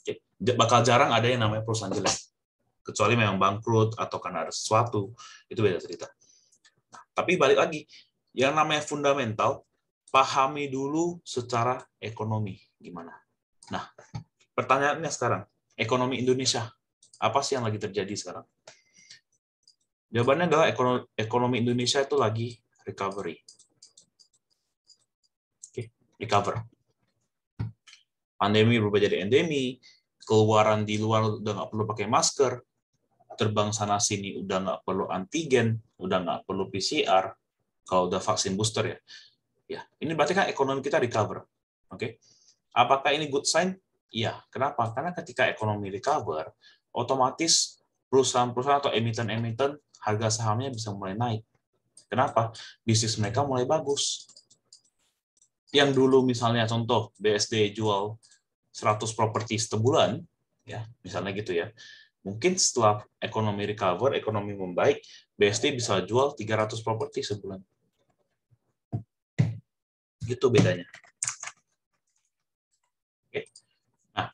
Oke. Bakal jarang ada yang namanya perusahaan jelek, kecuali memang bangkrut atau karena ada sesuatu, itu beda cerita. Nah, tapi balik lagi, yang namanya fundamental, pahami dulu secara ekonomi gimana. Nah, pertanyaannya sekarang, ekonomi Indonesia, apa sih yang lagi terjadi sekarang? Jawabannya adalah ekonomi Indonesia itu lagi recovery. Oke, recover. Pandemi berubah jadi endemi, keluaran di luar udah nggak perlu pakai masker, terbang sana sini udah nggak perlu antigen, udah nggak perlu PCR, kalau udah vaksin booster ya. Ya, ini berarti kan ekonomi kita recover. Oke. Apakah ini good sign? Iya. Kenapa? Karena ketika ekonomi recover, otomatis perusahaan-perusahaan atau emiten-emiten harga sahamnya bisa mulai naik. Kenapa? Bisnis mereka mulai bagus. Yang dulu misalnya contoh BSD jual 100 properti sebulan, ya misalnya gitu ya. Mungkin setelah ekonomi recover, ekonomi membaik, BSD bisa jual 300 properti sebulan. Gitu bedanya. Oke. Nah,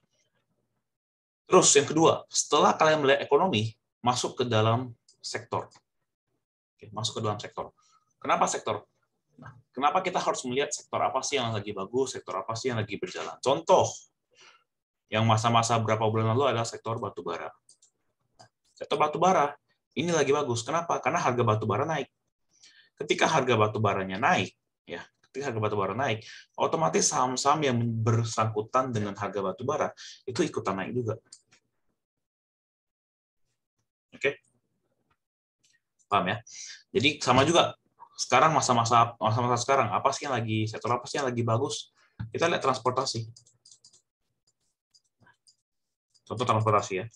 terus yang kedua, setelah kalian melihat ekonomi, masuk ke dalam sektor. Oke, masuk ke dalam sektor. Kenapa sektor? Nah, kenapa kita harus melihat sektor apa sih yang lagi bagus, sektor apa sih yang lagi berjalan? Contoh, yang masa-masa berapa bulan lalu adalah sektor batubara. Sektor batubara ini lagi bagus. Kenapa? Karena harga batubara naik. Ketika harga batubaranya naik, otomatis saham-saham yang bersangkutan dengan harga batubara itu ikutan naik juga. Oke, paham ya? Jadi sama juga. Sekarang masa-masa sekarang apa sih yang lagi sektor apa sih yang lagi bagus? Kita lihat transportasi. Contoh transportasi ya.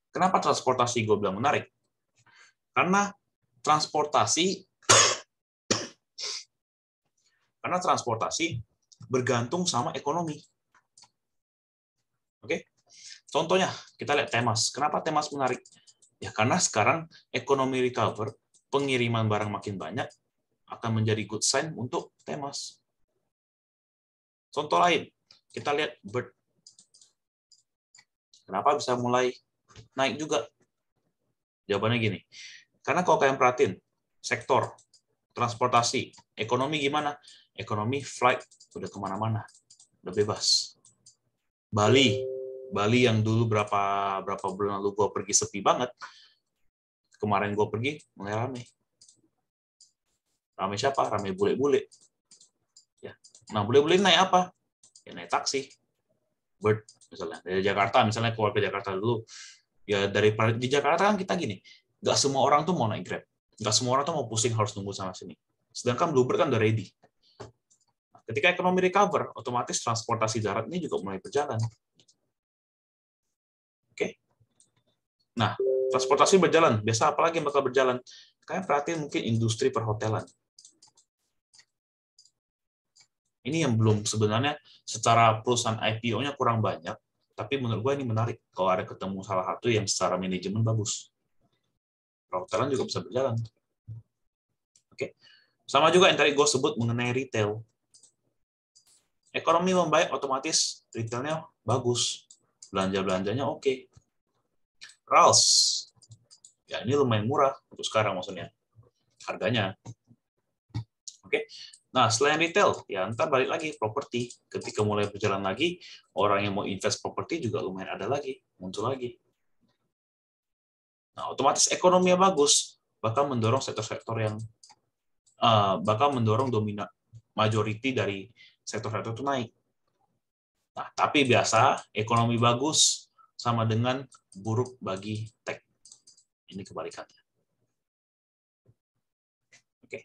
Kenapa transportasi gue bilang menarik? Karena transportasi bergantung sama ekonomi. Oke? Contohnya, kita lihat Temas. Kenapa Temas menarik? Ya karena sekarang ekonomi recover, pengiriman barang makin banyak, akan menjadi good sign untuk Temas. Contoh lain, kita lihat Bird. Kenapa bisa mulai naik juga? Jawabannya gini, karena kalau kalian perhatiin, sektor, transportasi, ekonomi gimana? Ekonomi flight, udah kemana-mana, udah bebas. Bali yang dulu berapa bulan lalu gue pergi sepi banget, kemarin gue pergi mulai rame. Rame siapa? Rame bule-bule. Ya. Nah, bule-bule naik apa? Ya naik taksi. Bird misalnya dari Jakarta, misalnya keluar ke Jakarta dulu. Ya di Jakarta kan kita gini, nggak semua orang tuh mau naik Grab, nggak semua orang tuh mau pusing harus nunggu sana sini. Sedangkan Bluebird kan udah ready. Nah, ketika ekonomi recover, otomatis transportasi darat ini juga mulai berjalan. Oke. Nah, transportasi berjalan. Biasa apalagi yang bakal berjalan? Kalian perhatiin mungkin industri perhotelan. Ini yang belum sebenarnya secara perusahaan IPO-nya kurang banyak, tapi menurut gue ini menarik kalau ada ketemu salah satu yang secara manajemen bagus. Perhotelan juga bisa berjalan. Oke. Sama juga yang tadi gue sebut mengenai retail. Ekonomi membaik, otomatis retailnya bagus. Belanja-belanjanya oke. Rals. Ya, ini lumayan murah untuk sekarang maksudnya. Harganya. Oke. Nah, selain retail, ya ntar balik lagi properti. Ketika mulai berjalan lagi, orang yang mau invest properti juga lumayan ada lagi, muncul lagi. Nah, otomatis ekonominya bagus, bakal mendorong sektor-sektor yang bakal mendorong dominan majority dari sektor-sektor itu naik. Nah, tapi biasa ekonomi bagus sama dengan buruk bagi tech. Ini kebalikannya. Oke.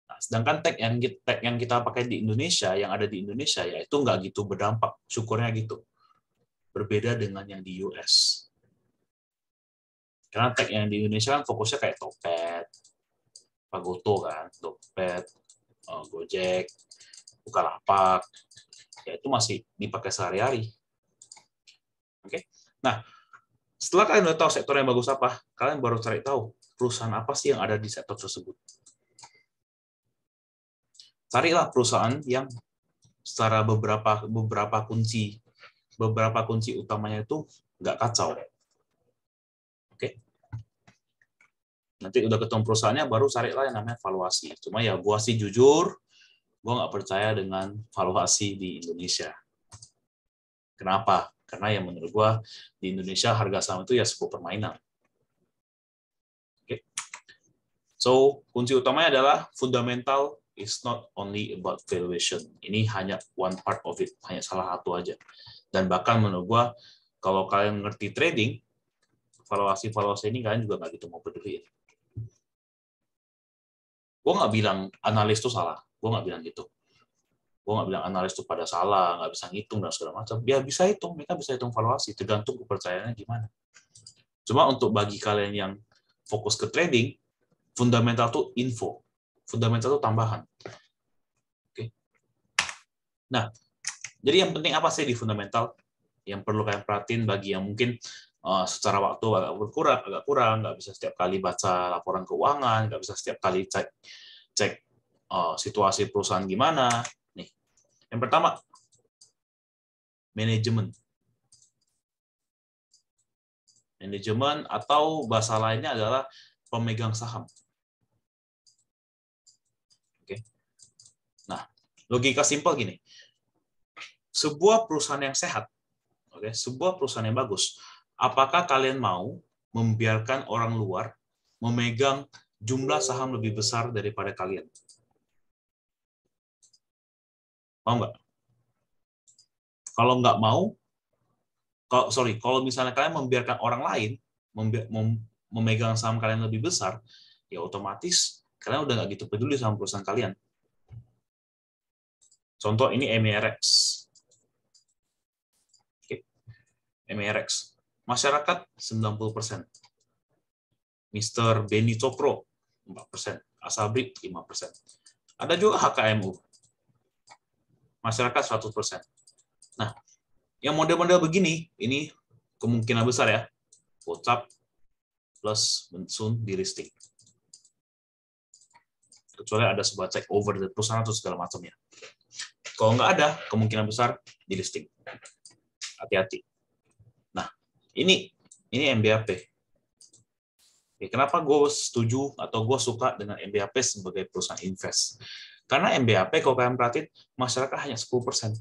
Nah, sedangkan tech yang kita pakai di Indonesia, yang ada di Indonesia, ya itu nggak gitu berdampak. Syukurnya gitu. Berbeda dengan yang di US. Karena tech yang di Indonesia kan fokusnya kayak Tokped, Pagoto kan, Tokped, Gojek, Bukalapak, ya itu masih dipakai sehari-hari. Oke. Nah, setelah kalian udah tahu sektor yang bagus apa, kalian baru cari tahu perusahaan apa sih yang ada di sektor tersebut. Carilah perusahaan yang secara beberapa kunci utamanya itu nggak kacau. Oke. Nanti udah ketemu perusahaannya, baru carilah yang namanya valuasi. Cuma ya gua sih jujur, gua nggak percaya dengan valuasi di Indonesia. Kenapa? Karena yang menurut gua di Indonesia harga saham itu ya sebuah permainan. Oke. So, kunci utamanya adalah fundamental is not only about valuation. Ini hanya one part of it, hanya salah satu aja. Dan bahkan menurut gua kalau kalian ngerti trading, valuasi ini kalian juga nggak gitu mau peduli. Gue nggak bilang analis itu salah, gue nggak bilang gitu. Gue nggak bilang analis itu pada salah, nggak bisa ngitung dan segala macam. Dia bisa hitung, mereka bisa hitung valuasi, tergantung kepercayaannya gimana. Cuma untuk bagi kalian yang fokus ke trading, fundamental itu info, fundamental itu tambahan. Oke. Nah, jadi yang penting apa sih di fundamental? Yang perlu kalian perhatiin bagi yang mungkin secara waktu agak kurang, nggak bisa setiap kali baca laporan keuangan, nggak bisa setiap kali cek situasi perusahaan gimana. Nih, yang pertama, manajemen. Manajemen atau bahasa lainnya adalah pemegang saham. Oke. Nah, logika simpel gini. Sebuah perusahaan yang sehat, oke, sebuah perusahaan yang bagus, apakah kalian mau membiarkan orang luar memegang jumlah saham lebih besar daripada kalian? Mau nggak? Kalau nggak mau, kalau misalnya kalian membiarkan orang lain memegang saham kalian lebih besar, ya otomatis kalian udah nggak gitu peduli sama perusahaan kalian. Contoh ini MERX. Oke. MERX. Masyarakat 90%. Mr. Benny Cokro 4%. Asabri 5%. Ada juga HKMU. Masyarakat 100%. Nah, yang model-model begini, ini kemungkinan besar ya, gocap plus soon di listing. Kecuali ada sebuah take over dari perusahaan atau segala macamnya. Kalau nggak ada, kemungkinan besar di listing. Hati-hati. Nah, ini MBAP. Kenapa gue setuju atau gue suka dengan MBAP sebagai perusahaan invest? Karena MBAP, kalau kalian perhatiin, masyarakat hanya 10%.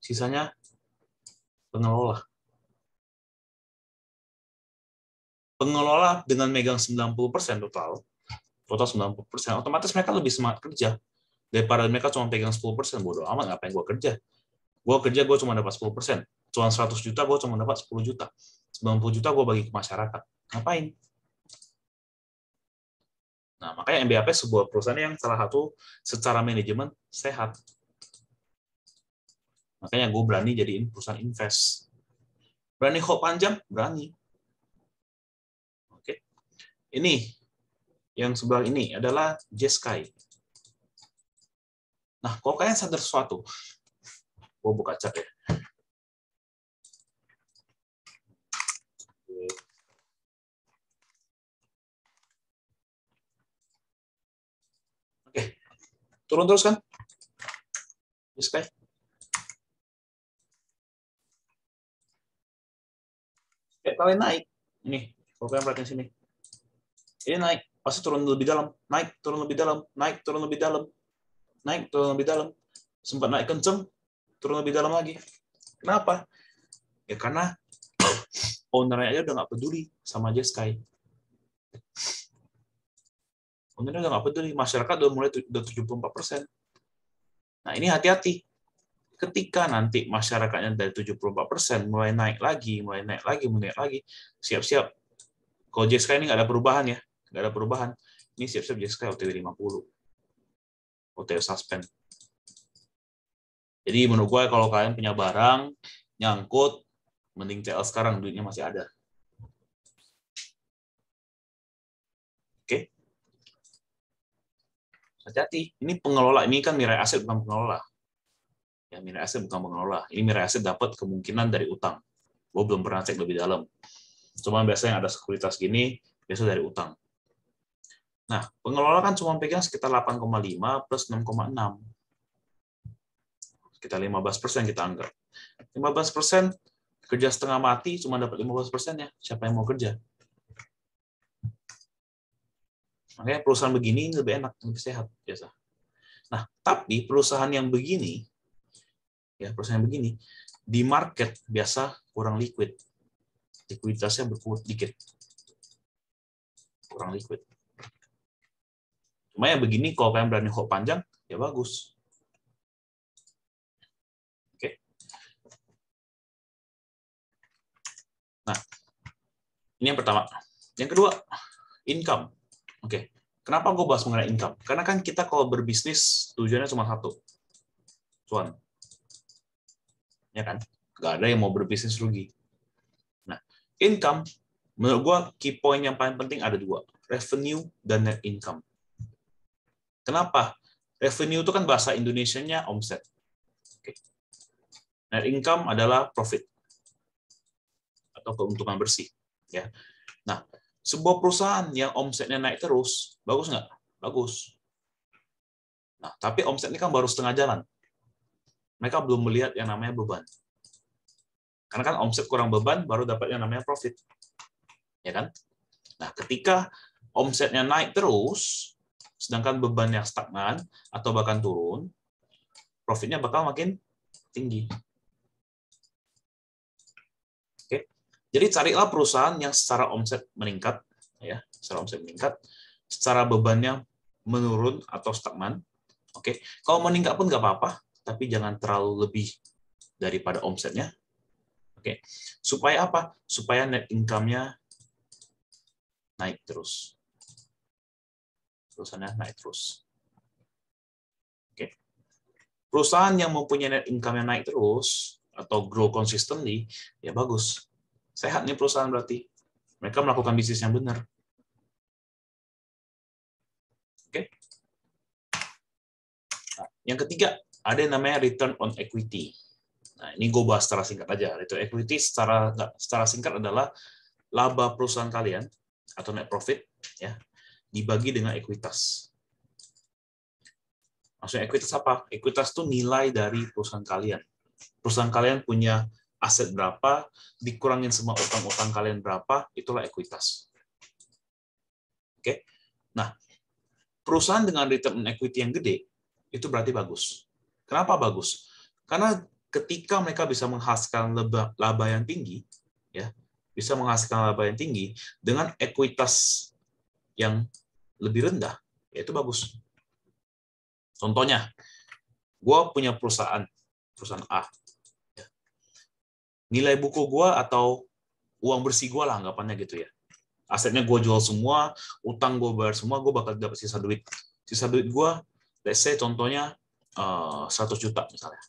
Sisanya pengelola. Pengelola dengan megang 90% total 90%, otomatis mereka lebih semangat kerja. Daripada mereka cuma pegang 10%, bodoh amat, ngapain gue kerja? Gue cuma dapat 10%. Cuma 100 juta, gue cuma dapat 10 juta. 90 juta gue bagi ke masyarakat. Ngapain? Nah, makanya MBAP sebuah perusahaan yang salah satu secara manajemen sehat. Makanya gue berani jadiin perusahaan invest. Berani hold panjang? Berani. Oke. Ini, yang sebelah ini adalah Jeskai. Nah, kalau kalian sadar sesuatu, gue buka chat ya. Oke, turun terus kan? Jeskai. Kalian naik. Ini, kalau kalian perhatiin sini. Ini naik, pasti turun lebih dalam. Naik, turun lebih dalam. Naik, turun lebih dalam. Naik, turun lebih dalam. Sempat naik kenceng, turun lebih dalam lagi. Kenapa? Ya karena owner-nya aja udah nggak peduli sama Jeskai. Owner-nya udah nggak peduli. Masyarakat udah mulai 74%. Nah, ini hati-hati. Ketika nanti masyarakatnya dari 74% mulai naik lagi, siap-siap. Kalau Jeskai ini nggak ada perubahan ya, nggak ada perubahan. Ini siap-siap Jeskai OTW 50, OTW suspend. Jadi menurut gue kalau kalian punya barang nyangkut, mending CL sekarang, duitnya masih ada. Oke. Hati-hati. Ini pengelola, ini kan Mirai Aset bukan pengelola. Ya, Mirai Aset bukan pengelola. Ini Mirai Aset dapat kemungkinan dari utang. Gue belum pernah cek lebih dalam. Cuma biasanya yang ada sekuritas gini, biasa dari utang. Nah, pengelola kan cuma pegang sekitar 8,5 plus 6,6. Sekitar 15% kita anggap. 15% kerja setengah mati, cuma dapat 15% ya. Siapa yang mau kerja? Makanya perusahaan begini lebih enak, lebih sehat biasa. Nah, tapi perusahaan yang begini, ya perusahaan yang begini, di market biasa kurang liquid. Likuiditasnya berkurang dikit. Kurang liquid. Cuma yang begini, kalau kalian berani hold panjang, ya bagus. Oke. Nah, ini yang pertama. Yang kedua, income. Oke. Kenapa gue bahas mengenai income? Karena kan kita kalau berbisnis, tujuannya cuma satu. Cuan. Ya kan? Nggak ada yang mau berbisnis rugi. Nah, income, menurut gue, key point yang paling penting ada dua. Revenue dan net income. Kenapa? Revenue itu kan bahasa Indonesianya omset. Oke. Net income adalah profit atau keuntungan bersih. Ya. Nah, sebuah perusahaan yang omsetnya naik terus, bagus nggak? Bagus. Nah, tapi omset ini kan baru setengah jalan. Mereka belum melihat yang namanya beban. Karena kan omset kurang beban, baru dapat yang namanya profit. Ya kan? Nah, ketika omsetnya naik terus, sedangkan bebannya stagnan atau bahkan turun, profitnya bakal makin tinggi. Oke. Jadi carilah perusahaan yang secara omset meningkat, ya, secara omset meningkat, secara bebannya menurun atau stagnan. Oke, kalau meningkat pun nggak apa-apa, tapi jangan terlalu lebih daripada omsetnya. Oke, supaya apa? Supaya net income-nya naik terus. Perusahaannya naik terus. Oke, perusahaan yang mempunyai net income-nya naik terus atau grow consistently, ya bagus. Sehat nih perusahaan berarti. Mereka melakukan bisnis yang benar. Oke. Nah, yang ketiga, ada yang namanya return on equity. Nah, ini gue bahas secara singkat aja. Return on equity secara singkat adalah laba perusahaan kalian atau net profit ya dibagi dengan ekuitas. Maksudnya ekuitas apa? Ekuitas itu nilai dari perusahaan kalian. Perusahaan kalian punya aset berapa, dikurangin semua utang-utang kalian berapa, itulah ekuitas. Oke. Nah, perusahaan dengan return on equity yang gede itu berarti bagus. Kenapa bagus? Karena ketika mereka bisa menghasilkan laba yang tinggi, ya, bisa menghasilkan laba yang tinggi dengan ekuitas yang lebih rendah, ya itu bagus. Contohnya, gue punya perusahaan A. Nilai buku gue atau uang bersih gue lah anggapannya gitu ya. Asetnya gue jual semua, utang gue bayar semua, gue bakal dapat sisa duit. Sisa duit gue, let's say contohnya 100 juta misalnya.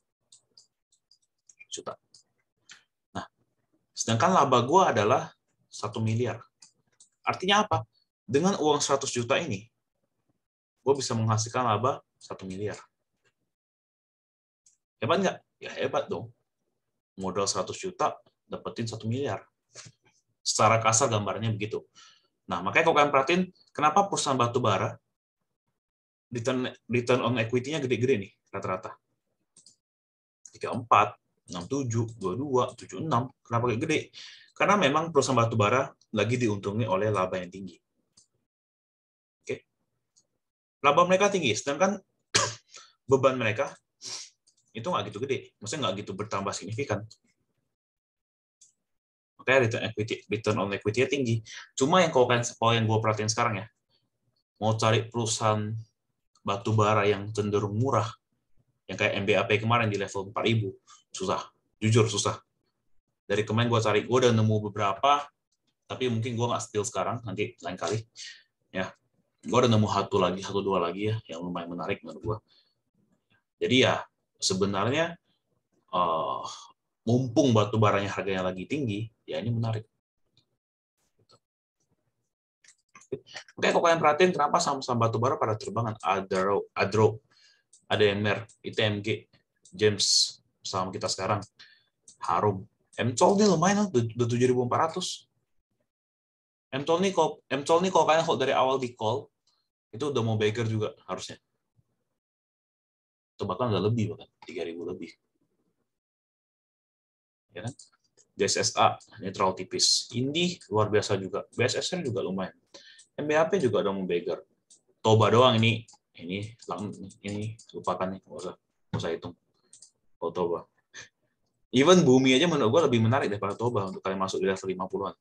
Juta. Nah, sedangkan laba gue adalah 1 miliar. Artinya apa? Dengan uang 100 juta ini, gue bisa menghasilkan laba 1 miliar. Hebat nggak? Ya hebat dong. Modal 100 juta, dapetin 1 miliar. Secara kasar gambarnya begitu. Nah, makanya kalau kalian perhatiin, kenapa perusahaan batu bara return on equity-nya gede-gede nih, rata-rata. 34, 67, 22, 76. Kenapa gede? Karena memang perusahaan batu bara lagi diuntungi oleh laba yang tinggi. Oke. Laba mereka tinggi, sedangkan beban mereka itu nggak gitu gede. Maksudnya nggak gitu bertambah signifikan. Makanya return on equity-nya tinggi. Cuma yang kalau yang gue perhatiin sekarang ya, mau cari perusahaan batu bara yang cenderung murah, yang kayak MBAP kemarin di level 4.000, susah. Jujur susah. Dari kemarin gue cari, gue udah nemu beberapa, tapi mungkin gue nggak steal sekarang, nanti lain kali. Ya, gue udah nemu satu dua lagi ya, yang lumayan menarik menurut gue. Jadi ya, sebenarnya mumpung batu baranya harganya lagi tinggi, ya ini menarik. Oke, kalau kalian perhatiin kenapa saham-saham batu bara pada terbangan, Adro, ADMR, ITMG, James, saham kita sekarang, Harum, MCOL ini lumayan, udah 7.400. MCOL ini kalau kalian hold dari awal di call, itu udah mau beggar juga harusnya. Atau bahkan udah lebih, bahkan 3.000 lebih. Ya kan? JSSA, netral tipis. Indi, luar biasa juga. BSSR juga lumayan. MBAP juga udah mau beggar. Toba doang ini lupakan nih, nggak usah hitung. Oh, Toba. Even Bumi aja menurut gue lebih menarik daripada Toba untuk kalian masuk di level 50-an.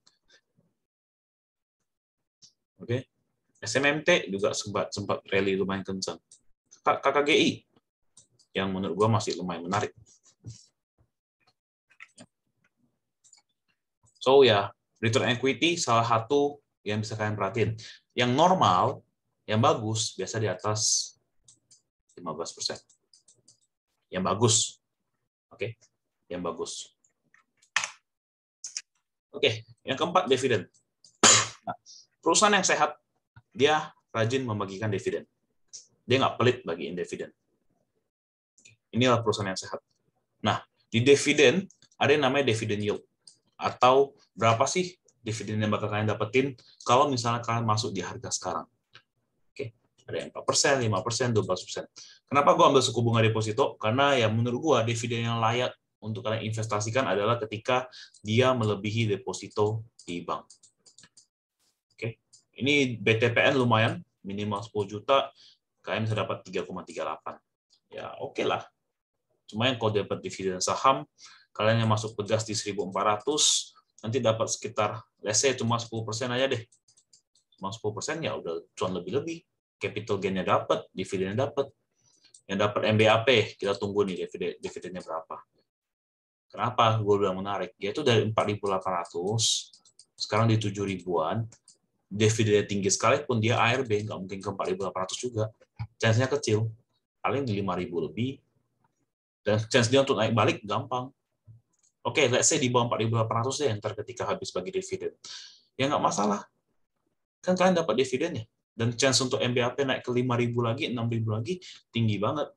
Oke. SMMT juga sempat rally lumayan kencang. KKGI yang menurut gue masih lumayan menarik. So ya, return equity salah satu yang bisa kalian perhatiin. Yang normal, yang bagus biasa di atas 15%. Yang bagus. Oke. Yang bagus. Oke, yang keempat dividen. Nah, perusahaan yang sehat dia rajin membagikan dividen. Dia nggak pelit bagiin dividen. Inilah perusahaan yang sehat. Nah, di dividen ada yang namanya dividen yield. Atau berapa sih dividen yang bakal kalian dapetin kalau misalnya kalian masuk di harga sekarang. Oke, ada yang 4%, 5%, 12%. Kenapa gue ambil suku bunga deposito? Karena ya menurut gue dividen yang layak untuk kalian investasikan adalah ketika dia melebihi deposito di bank. Oke, ini BTPN lumayan, minimal 10 juta, kalian bisa dapat 3,38. Ya oke lah. Cuma yang kalau dapat dividen saham, kalian yang masuk pegas di 1.400, nanti dapat sekitar, let's say cuma 10% aja deh. Cuma 10% ya udah cuan lebih-lebih. Capital gain-nya dapat, dividennya dapat. Yang dapat MBAP, kita tunggu nih dividennya berapa. Kenapa gue bilang menarik? Dia itu dari 4.800, sekarang di 7.000-an, dividennya tinggi sekalipun dia ARB, nggak mungkin ke 4.800 juga. Chance-nya kecil, paling di 5.000 lebih. Dan chance dia untuk naik balik gampang. Oke, let's say di bawah 4.800 deh, ntar ketika habis bagi dividen. Ya nggak masalah. Kan kalian dapat dividennya. Dan chance untuk MBAP naik ke 5.000 lagi, 6.000 lagi, tinggi banget.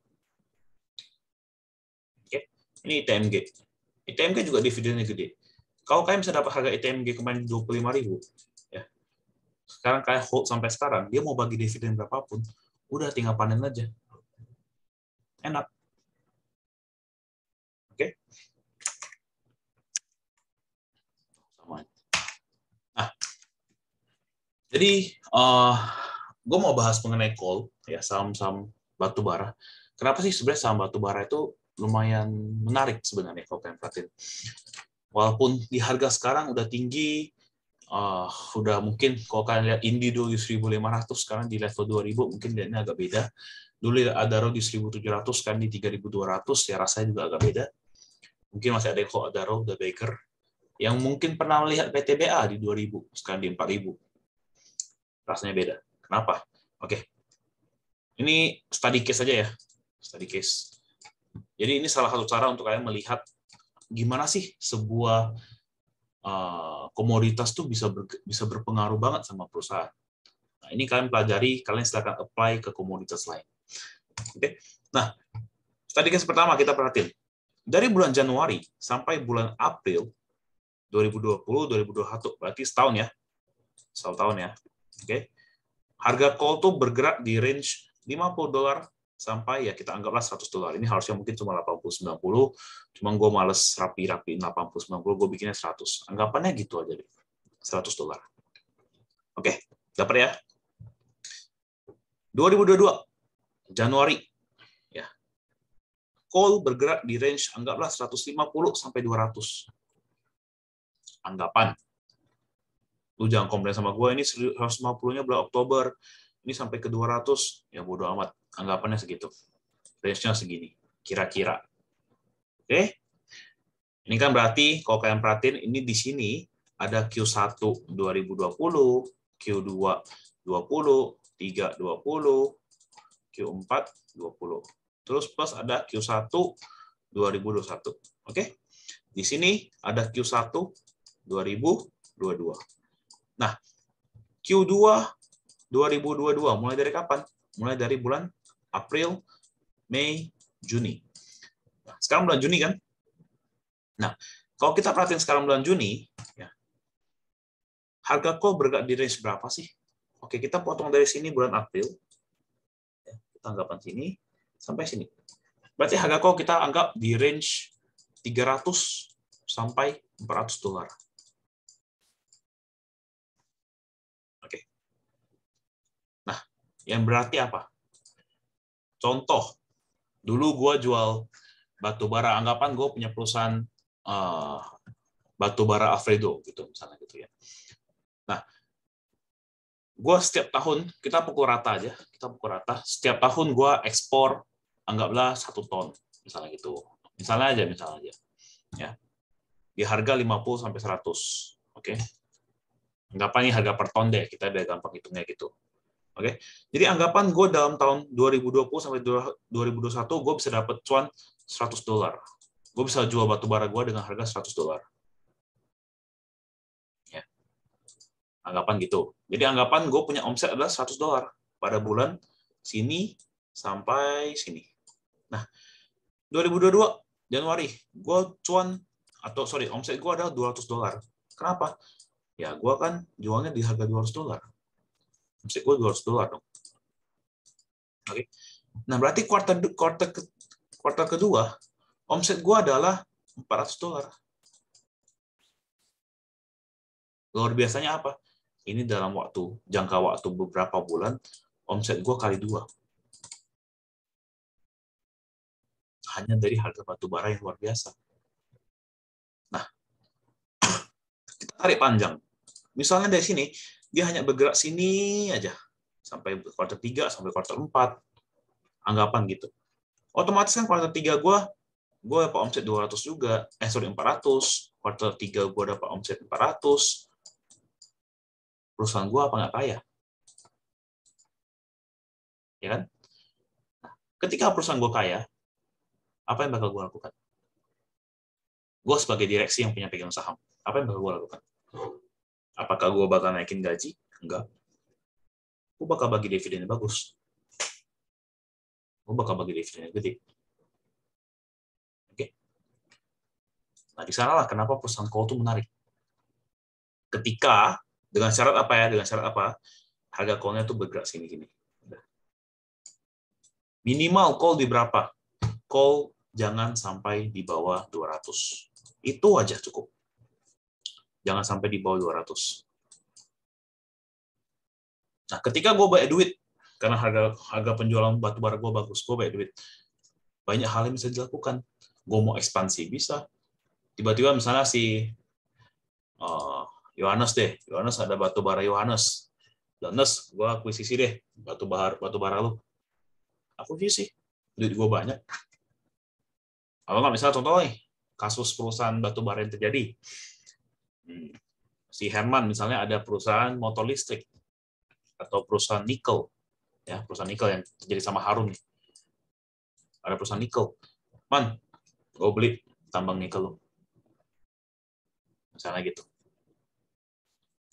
Oke, ini ITMG. ITMG juga dividennya gede. Kalau kalian bisa dapat harga ITMG kemarin 25.000, ya, Sekarang kayak hold sampai sekarang, dia mau bagi dividen berapapun, udah tinggal panen aja. Enak. Oke? Nah, jadi gue mau bahas mengenai coal, ya saham-saham batu bara. Kenapa sih sebenarnya saham batu bara itu lumayan menarik sebenarnya kalau kalian perhatiin. Walaupun di harga sekarang udah tinggi, udah mungkin kalau kalian lihat Indi dulu di 1.500, sekarang di level 2.000, mungkin lihatnya agak beda. Dulu Adaro di 1.700, sekarang di 3.200, ya rasanya juga agak beda. Mungkin masih ada yang kalau Adaro, The Baker, yang mungkin pernah melihat PTBA di 2.000, sekarang di 4.000. Rasanya beda. Kenapa? Oke. Ini study case aja ya. Study case. Jadi ini salah satu cara untuk kalian melihat gimana sih sebuah komoditas tuh bisa berpengaruh banget sama perusahaan. Nah, ini kalian pelajari, kalian silakan apply ke komoditas lain. Oke. Nah, study case pertama kita perhatiin. Dari bulan Januari sampai bulan April 2020-2021, berarti setahun ya. Setahun ya. Oke. Harga coal tuh bergerak di range $50 sampai ya kita anggaplah $100. Ini harusnya mungkin cuma 80-90, cuma gue males rapi-rapi 80-90, gue bikinnya 100. Anggapannya gitu aja deh. $100. Oke, dapat ya? 2022 Januari ya. Coal bergerak di range anggaplah 150 sampai 200. Anggapan. Lu jangan komplain sama gue, ini 150-nya bulan Oktober, ini sampai ke 200, ya bodo amat. Anggapannya segitu. Range-nya segini, kira-kira. Oke? Ini kan berarti, kalau kalian perhatiin, ini di sini ada Q1 2020, Q2 20, 3 20, Q4 20. Terus plus ada Q1 2021. Oke? Di sini ada Q1 2022. Nah, Q2 2022 mulai dari kapan? Mulai dari bulan April, Mei, Juni. Nah, sekarang bulan Juni kan? Nah, kalau kita perhatiin sekarang bulan Juni, ya, harga coal bergerak di range berapa sih? Oke, kita potong dari sini bulan April, ya, kita anggapan sini sampai sini. Berarti harga coal kita anggap di range 300 sampai $400. Oke. Nah, yang berarti apa? Contoh, dulu gue jual batu bara, anggapan gue punya perusahaan batu bara Alfredo gitu misalnya gitu ya. Nah, gue setiap tahun kita pukul rata aja, kita pukul rata. Setiap tahun gue ekspor anggaplah 1 ton misalnya gitu. Misalnya aja, ya. Di harga 50 sampai 100. Oke. Anggapan ini harga per ton deh, kita udah gampang hitungnya gitu. Oke. Jadi anggapan gue dalam tahun 2020 sampai 2021 gue bisa dapat cuan $100. Gue bisa jual batu bara gue dengan harga $100. Ya. Anggapan gitu. Jadi anggapan gue punya omset adalah $100 pada bulan sini sampai sini. Nah, 2022 Januari, gue cuan omset gue adalah $200. Kenapa? Ya, gue kan jualnya di harga $200. Omset gue $200 dong. Oke. Nah, berarti kuartal kedua, omset gue adalah $400. Luar biasanya apa? Ini dalam jangka waktu beberapa bulan, omset gue kali 2. Hanya dari harga batu bara yang luar biasa. Nah, kita tarik panjang. Misalnya dari sini, dia hanya bergerak sini aja. Sampai kuartal 3, sampai kuartal 4. Anggapan gitu. Otomatis kan kuartal 3 gue dapat omset 200 juga. 400. Kuartal 3 gue dapat omset 400. Perusahaan gue apa nggak kaya? Ya kan? Nah, ketika perusahaan gue kaya, apa yang bakal gue lakukan? Gue sebagai direksi yang punya pegang saham, apa yang bakal gue lakukan? Apakah gue bakal naikin gaji? Enggak. Gue bakal bagi dividen bagus. Gue bakal bagi dividen gede. Oke. Nah, di sanalah kenapa perusahaan coal itu menarik. Ketika Dengan syarat apa ya? Dengan syarat apa? Harga call-nya tuh bergerak sini-gini. Minimal call di berapa? Call jangan sampai di bawah 200. Itu aja cukup. Jangan sampai di bawah 200. Nah, ketika gue banyak duit, karena harga penjualan batu bara gue bagus, gue banyak duit. Banyak hal yang bisa dilakukan. Gue mau ekspansi, bisa. Tiba-tiba misalnya si Yohanes Yohanes ada batu bara Yohanes. Yohanes, gue akuisisi deh batu bara lu. Akuisisi. Duit gue banyak. Apa nggak, misalnya contoh nih, kasus perusahaan batu bara yang terjadi. Si Herman misalnya ada perusahaan motor listrik atau perusahaan nikel, ya perusahaan nikel yang terjadi sama Harun. Ada perusahaan nikel, Man, gue beli tambang nikel lo, misalnya gitu.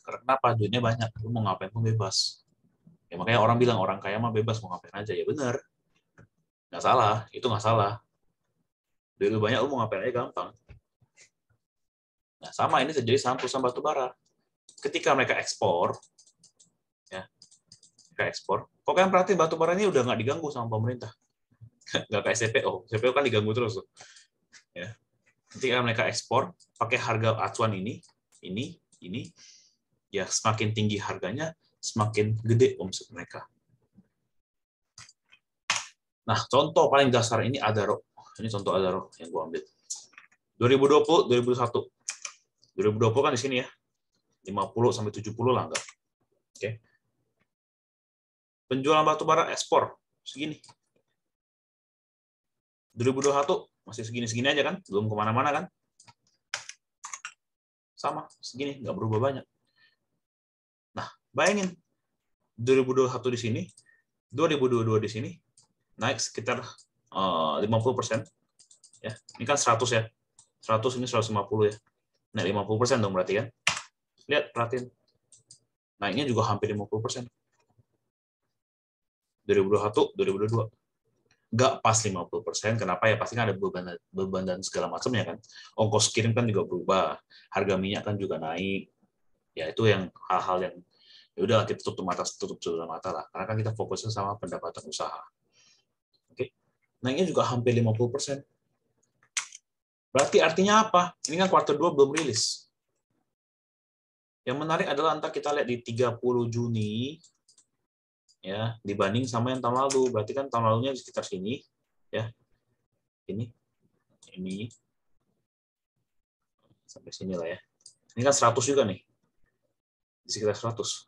Karena kenapa? Duitnya banyak, lu mau ngapain pun bebas. Ya makanya orang bilang orang kaya mah bebas, mau ngapain aja. Ya benar, nggak salah, itu nggak salah. Duit lu banyak, lu mau ngapain aja gampang. Nah sama ini terjadi sama perusahaan batu bara. Ketika mereka ekspor, pokoknya perhatiin batu bara ini udah nggak diganggu sama pemerintah, nggak kayak CPO. CPO kan diganggu terus tuh. Ya. Ketika mereka ekspor pakai harga acuan ini, ya semakin tinggi harganya, semakin gede omset mereka. Nah, contoh paling dasar ini Adaro. Ini contoh Adaro yang gua ambil. 2020, 2021. 2020 kan di sini ya. 50 sampai 70 lah enggak. Oke. Penjualan batu bara ekspor segini. 2021 masih segini-segini aja kan, belum kemana-mana kan. Sama, segini, nggak berubah banyak. Nah, bayangin 2021 di sini, 2022 di sini, naik sekitar 50%. Ya, ini kan 100 ya. 100 ini 150 ya. Nah, 50% dong berarti kan. Lihat, perhatiin. Naiknya juga hampir 50%. 2021, 2022. Nggak pas 50%. Kenapa ya? Pasti kan ada beban dan segala macamnya kan. Ongkos kirim kan juga berubah. Harga minyak kan juga naik. Ya itu yang hal-hal yang ya udah kita tutup mata lah. Karena kan kita fokusnya sama pendapatan usaha. Oke. Naiknya juga hampir 50%. Berarti artinya apa? Ini kan kuartal 2 belum rilis. Yang menarik adalah entah kita lihat di 30 Juni ya, dibanding sama yang tahun lalu. Berarti kan tahun lalunya di sekitar sini ya. Ini sampai sini lah ya. Ini kan 100 juga nih. Di sekitar 100.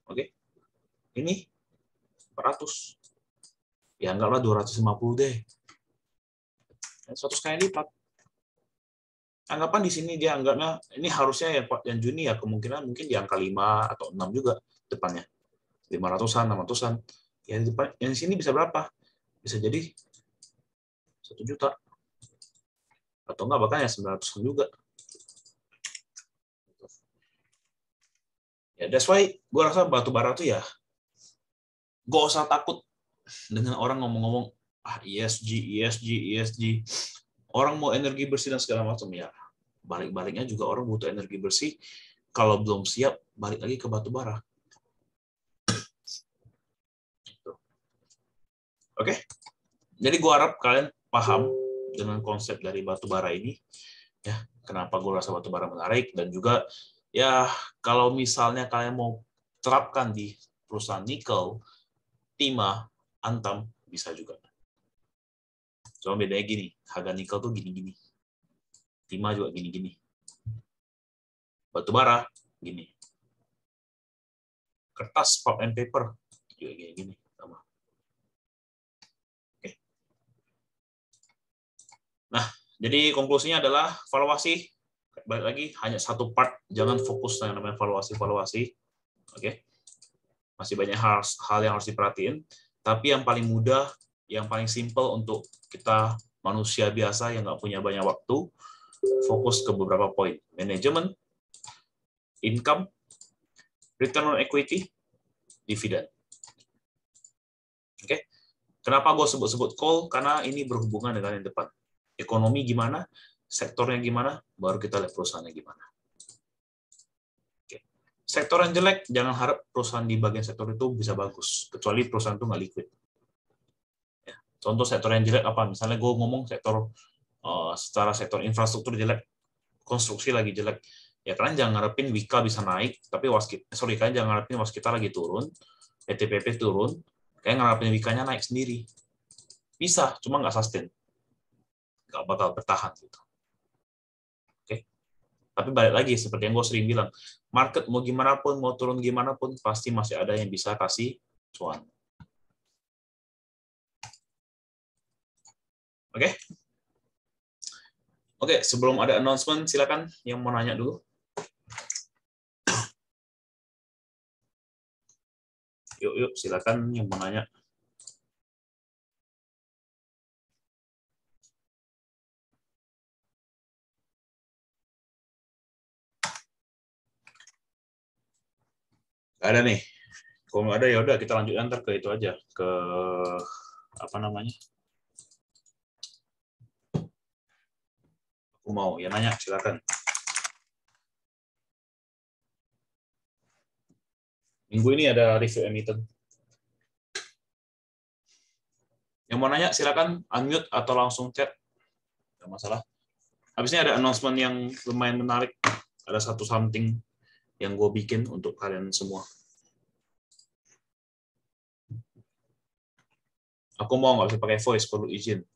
Oke. Ini 400. Ya anggaplah 250 deh. 100 kali lipat. Anggapan di sini dia anggapnya ini harusnya ya Pak yang Juni ya kemungkinan mungkin di angka 5 atau 6 juga depannya. 500-an, 600-an. Yang di depan yang di sini bisa berapa? Bisa jadi 1 juta. Atau enggak bahkan ya 900-an juga. Ya that's why gue rasa batu bara tuh ya gak usah takut dengan orang ngomong-ngomong ESG. Orang mau energi bersih dan segala macam ya. Balik-baliknya juga orang butuh energi bersih. Kalau belum siap, balik lagi ke batu bara. Oke? Jadi gue harap kalian paham dengan konsep dari batu bara ini. Ya, kenapa gue rasa batu bara menarik. Dan juga, ya kalau misalnya kalian mau terapkan di perusahaan nikel, timah, antam, bisa juga. Cuma bedanya gini, harga nikel tuh gini-gini. Timah juga gini-gini. Batu bara, gini. Kertas, pulp and paper, juga gini-gini. Sama. Oke. Nah, jadi konklusinya adalah valuasi. Balik lagi, hanya satu part. Jangan fokus dengan namanya valuasi. Oke. Masih banyak hal yang harus diperhatiin. Tapi yang paling mudah, yang paling simple untuk kita manusia biasa yang nggak punya banyak waktu, fokus ke beberapa poin. Manajemen, income, return on equity, dividen. Oke. Kenapa gue sebut-sebut call? Karena ini berhubungan dengan yang depan. Ekonomi gimana, sektornya gimana, baru kita lihat perusahaannya gimana. Oke. Sektor yang jelek, jangan harap perusahaan di bagian sektor itu bisa bagus, kecuali perusahaan itu nggak liquid. Ya. Contoh sektor yang jelek apa? Misalnya gue ngomong sektor secara sektor infrastruktur jelek, konstruksi lagi jelek. Ya kalian jangan ngarepin Wika bisa naik, tapi kalian jangan ngarepin Waskita lagi turun, PTPP turun, kalian ngarepin Wikanya naik sendiri. Bisa, cuma nggak sustain. Nggak bakal bertahan gitu. Oke. Tapi balik lagi, seperti yang gue sering bilang, market mau gimana pun, mau turun gimana pun, pasti masih ada yang bisa kasih cuan. Oke? Oke, sebelum ada announcement, silakan yang mau nanya dulu. Yuk, silakan yang mau nanya. Gak ada nih. Kalau nggak ada ya udah kita lanjut ntar ke itu aja, ke apa namanya? Aku mau ya nanya, silakan. Minggu ini ada review emiten. Yang mau nanya silakan unmute atau langsung chat. Nggak masalah. Habisnya ada announcement yang lumayan menarik. Ada satu something yang gue bikin untuk kalian semua. Aku mau nggak bisa pakai voice, perlu izin.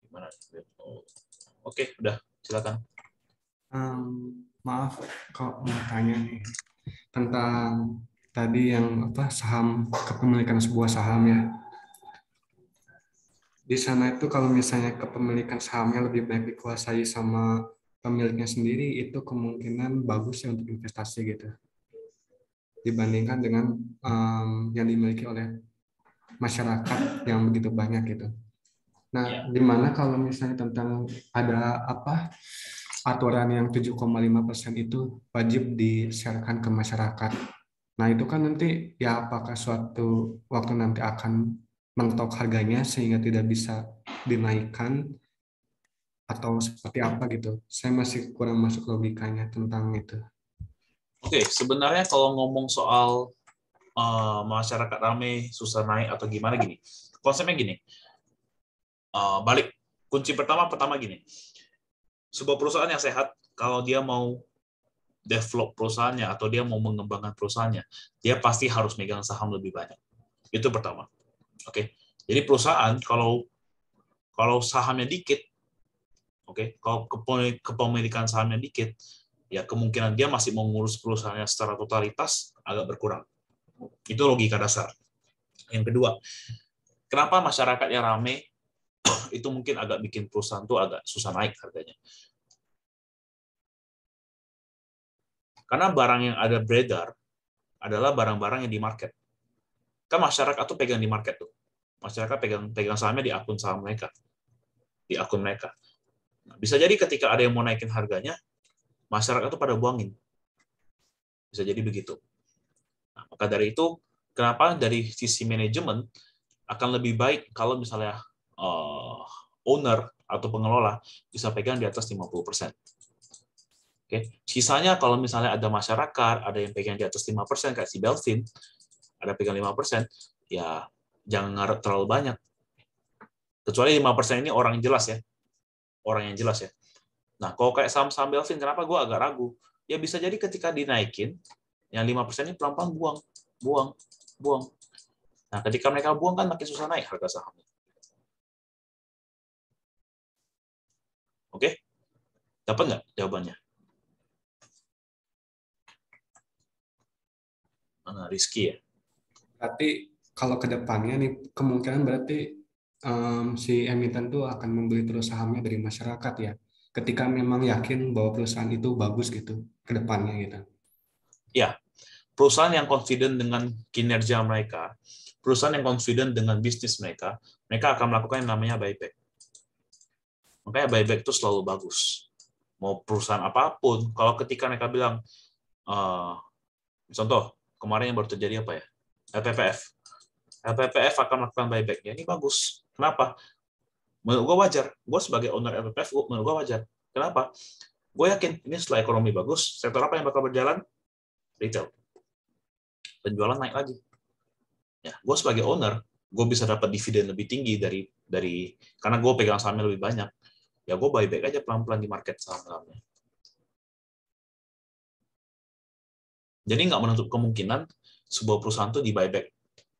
Gimana? Oke, udah silakan. Maaf kok mau tanya nih tentang tadi yang saham, kepemilikan sebuah saham ya. Di sana itu kalau misalnya kepemilikan sahamnya lebih baik dikuasai sama pemiliknya sendiri, itu kemungkinan bagus ya untuk investasi gitu dibandingkan dengan yang dimiliki oleh masyarakat yang begitu banyak gitu. Nah, gimana kalau misalnya tentang ada aturan yang 7,5% itu wajib di-sharekan ke masyarakat. Nah, itu kan nanti ya apakah suatu waktu nanti akan mentok harganya sehingga tidak bisa dinaikkan atau seperti apa gitu. Saya masih kurang masuk logikanya tentang itu. Oke, sebenarnya kalau ngomong soal masyarakat ramai susah naik atau gimana gini, konsepnya gini. Balik kunci pertama gini. Sebuah perusahaan yang sehat, kalau dia mau develop perusahaannya atau dia mau mengembangkan perusahaannya, dia pasti harus megang saham lebih banyak. Itu pertama. Oke. Jadi perusahaan kalau sahamnya dikit, oke, kalau kepemilikan sahamnya dikit, ya kemungkinan dia masih mengurus perusahaannya secara totalitas agak berkurang. Itu logika dasar. Yang kedua, kenapa masyarakatnya rame? Itu mungkin agak bikin perusahaan tuh agak susah naik harganya. Karena barang yang ada beredar adalah barang-barang yang di market. Kan masyarakat tuh pegang di market tuh. Masyarakat pegang sahamnya di akun saham mereka. Di akun mereka. Nah, bisa jadi ketika ada yang mau naikin harganya, masyarakat tuh pada buangin. Bisa jadi begitu. Nah, maka dari itu, kenapa dari sisi manajemen akan lebih baik kalau misalnya owner atau pengelola bisa pegang di atas 50%. Oke. Sisanya kalau misalnya ada masyarakat, ada yang pegang di atas 5%, kayak si Belvin, ada pegang 5%, ya jangan ngarep terlalu banyak. Kecuali 5% ini orang yang jelas ya. Orang yang jelas ya. Nah, kalau kayak saham-saham Belvin, kenapa gue agak ragu? Ya bisa jadi ketika dinaikin, yang 5% ini pelan-pelan buang. Nah, ketika mereka buang kan makin susah naik harga sahamnya. Oke? Dapat nggak jawabannya? Risky ya. Berarti kalau ke depannya nih kemungkinan berarti si emiten tuh akan membeli terus sahamnya dari masyarakat ya. Ketika memang yakin bahwa perusahaan itu bagus gitu ke depannya gitu. Ya, perusahaan yang confident dengan kinerja mereka, perusahaan yang confident dengan bisnis mereka akan melakukan yang namanya buyback. Makanya buyback itu selalu bagus. Mau perusahaan apapun, kalau ketika mereka bilang, contoh, kemarin yang baru terjadi apa ya? LPPF. LPPF akan melakukan buyback. Ya, ini bagus. Kenapa? Menurut gue wajar. Gue sebagai owner LPPF, menurut gue wajar. Kenapa? Gue yakin ini setelah ekonomi bagus, sektor apa yang bakal berjalan? Retail. Penjualan naik lagi. Ya, gue sebagai owner, gue bisa dapat dividen lebih tinggi dari karena gue pegang sahamnya lebih banyak. Ya gue buyback aja pelan-pelan di market saham-sahamnya. Jadi nggak menutup kemungkinan sebuah perusahaan itu di buyback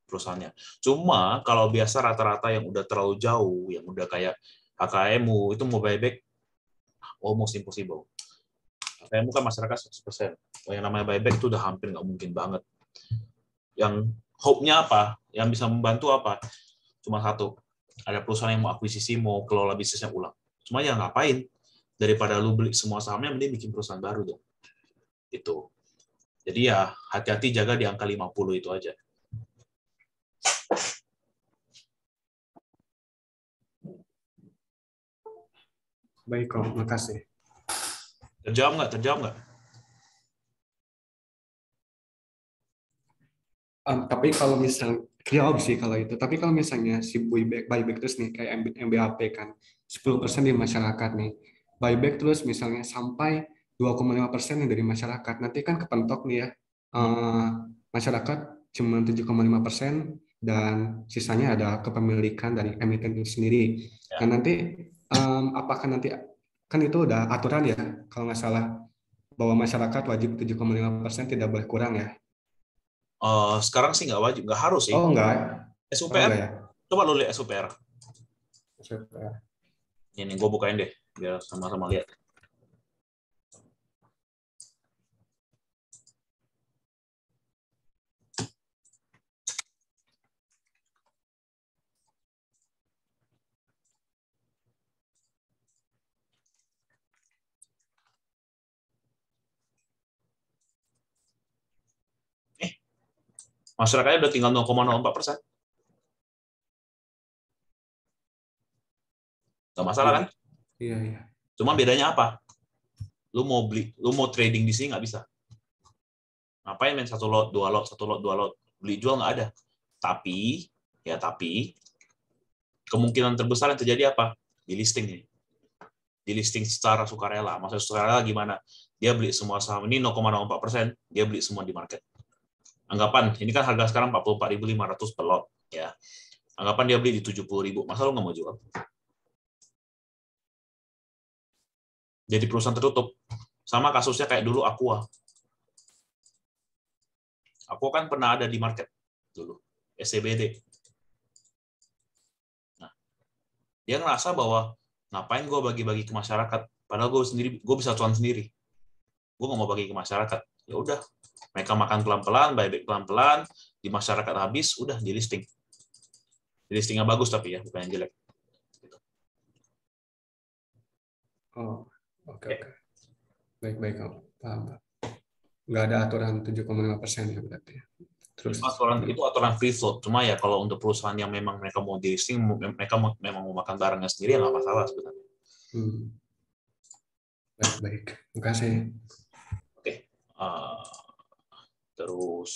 perusahaannya. Cuma kalau biasa rata-rata yang udah terlalu jauh, yang udah kayak HKMU itu mau buyback almost impossible. HKMU kan masyarakat 100%. Yang namanya buyback itu udah hampir nggak mungkin banget. Yang hope-nya apa? Yang bisa membantu apa? Cuma satu. Ada perusahaan yang mau akuisisi, mau kelola bisnisnya ulang. Cuma ya ngapain? Daripada lu beli semua sahamnya, mending bikin perusahaan baru dong. Itu. Jadi ya hati-hati jaga di angka 50 itu aja. Baik, Om. Makasih. Terjawab nggak? Terjawab nggak? Tapi kalau misal jawab sih kalau itu. Tapi kalau misalnya si buyback terus nih kayak MBAP kan 10% di masyarakat nih. Buyback terus misalnya sampai 2,5% dari masyarakat. Nanti kan kepentok nih ya. eh, Masyarakat cuma 7,5% dan sisanya ada kepemilikan dari emiten itu sendiri. Ya. Nah nanti apakah nanti kan itu udah aturan ya kalau nggak salah bahwa masyarakat wajib 7,5% tidak boleh kurang ya. Sekarang sih nggak wajib, nggak harus sih. Oh enggak. Oh SUPR, enggak ya. coba lu lihat SUPR. SUPR. Ini gue bukain deh, biar sama-sama lihat. Masyarakatnya udah tinggal 0,04%. Nggak masalah Iya, kan? iya, iya. Cuma bedanya apa? Lu mau beli, lu mau trading di sini nggak bisa. Ngapain main satu lot, dua lot, satu lot, dua lot? Beli jual nggak ada. Tapi kemungkinan terbesar yang terjadi apa? Di listing nih. Di listing secara sukarela. Maksudnya sukarela gimana? Dia beli semua saham ini 0,04%, dia beli semua di market. Anggapan, ini kan harga sekarang 44.500 per lot. Ya. Anggapan dia beli di 70.000, masa lu nggak mau jual? Jadi perusahaan tertutup. Sama kasusnya kayak dulu Aqua. Aqua kan pernah ada di market dulu, SCBD. Nah, dia ngerasa bahwa ngapain gue bagi-bagi ke masyarakat, padahal gue bisa cuan sendiri. Gue nggak mau bagi ke masyarakat. Ya udah, mereka makan pelan-pelan, buyback pelan-pelan, di masyarakat habis, udah di listing. Di listingnya bagus tapi ya, bukan yang jelek. Oh, oke, oke. Baik, Om. Paham, Pak. Nggak ada aturan 7,5% ya berarti. Terus. Itu aturan free float. Cuma ya kalau untuk perusahaan yang memang mereka mau di listing, mereka memang mau makan barangnya sendiri, ya nggak masalah sebenarnya. Baik. Terima kasih. Oke. Terus,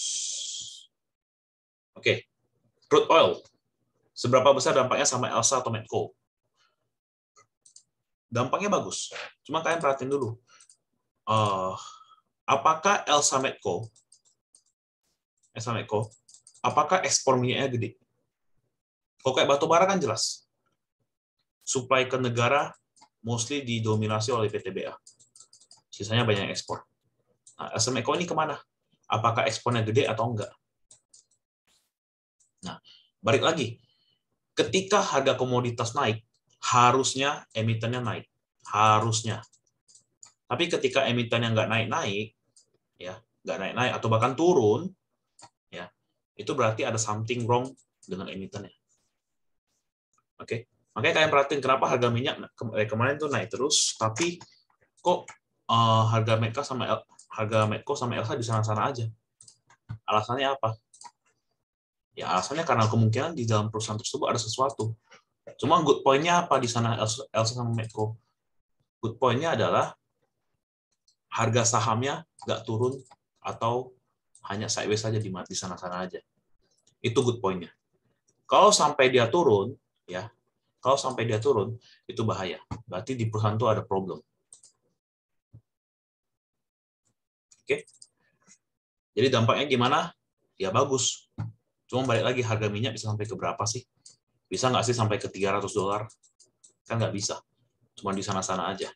oke. Crude oil. Seberapa besar dampaknya sama Elsa atau Medco? Dampaknya bagus. Cuma kalian perhatiin dulu. Apakah Elsa Medco, apakah ekspor minyaknya gede? Kalau kayak batu bara kan jelas. Supply ke negara mostly didominasi oleh PTBA. Sisanya banyak ekspor. Nah, Elsa Medco ini kemana? Apakah ekspornya gede atau enggak? Nah, balik lagi. Ketika harga komoditas naik, harusnya emitennya naik. Harusnya. Tapi ketika emitennya nggak naik-naik, ya nggak naik-naik atau bahkan turun, ya itu berarti ada something wrong dengan emitennya. Oke, makanya kalian perhatiin kenapa harga minyak kemarin tuh naik terus, tapi kok harga Medco sama Elsa di sana-sana aja. Alasannya apa? Ya alasannya karena kemungkinan di dalam perusahaan tersebut ada sesuatu. Cuma good point-nya apa di sana Elsa sama Medco? Good point-nya adalah harga sahamnya nggak turun atau hanya sideways saja di sana-sana aja. Itu good point-nya. Kalau sampai dia turun, itu bahaya. Berarti di perusahaan itu ada problem. Oke. Jadi dampaknya gimana? Ya bagus. Cuma balik lagi, harga minyak bisa sampai ke berapa sih? Bisa nggak sih sampai ke $300? Kan nggak bisa. Cuma di sana-sana aja.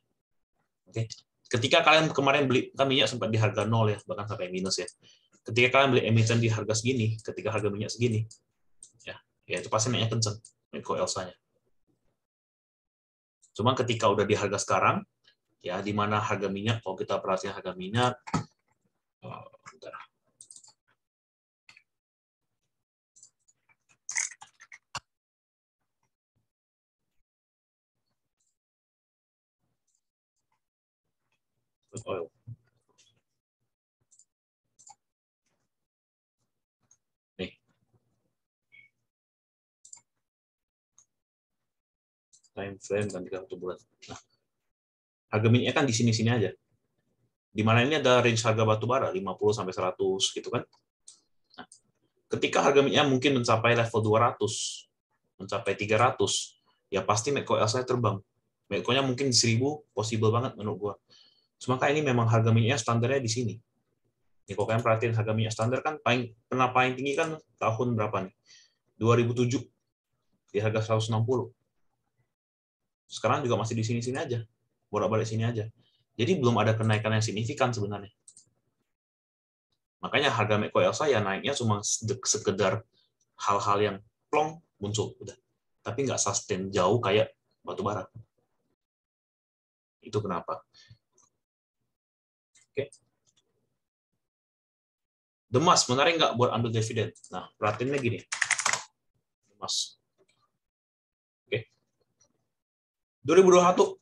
Oke. Ketika kalian kemarin beli, kan minyak sempat di harga 0 ya, bahkan sampai minus ya. Ketika kalian beli emiten di harga segini, ketika harga minyak segini, ya itu pasti naiknya kenceng, Medco Elsa-nya. Cuma ketika udah di harga sekarang, ya di mana harga minyak, kalau kita perhatikan harga minyak, bentar. Oil. Nih. Time frame dan 31 bulan. Nah, harga minyak kan di sini-sini aja. Di mana ini ada range harga batu bara 50 sampai 100 gitu kan. Nah, ketika harga minyak mungkin mencapai level 200, mencapai 300, ya pasti Medco Elsa terbang. Medco-nya mungkin 1000 possible banget menurut gua. Cuma kayak ini memang harga minyaknya standarnya di sini. Nih kalau kalian perhatiin harga minyak standar kan pernah paling tinggi kan tahun berapa nih? 2007 di harga 160. Sekarang juga masih di sini-sini aja. Bolak-balik sini aja. Jadi belum ada kenaikan yang signifikan sebenarnya. Makanya harga Medco Elsa ya naiknya cuma sekedar hal-hal yang plong muncul udah. Tapi nggak sustain jauh kayak batu bara. Itu kenapa. Oke. Demas, menarik nggak buat ambil dividen? Nah, perhatiinnya gini. Demas. Oke. 2021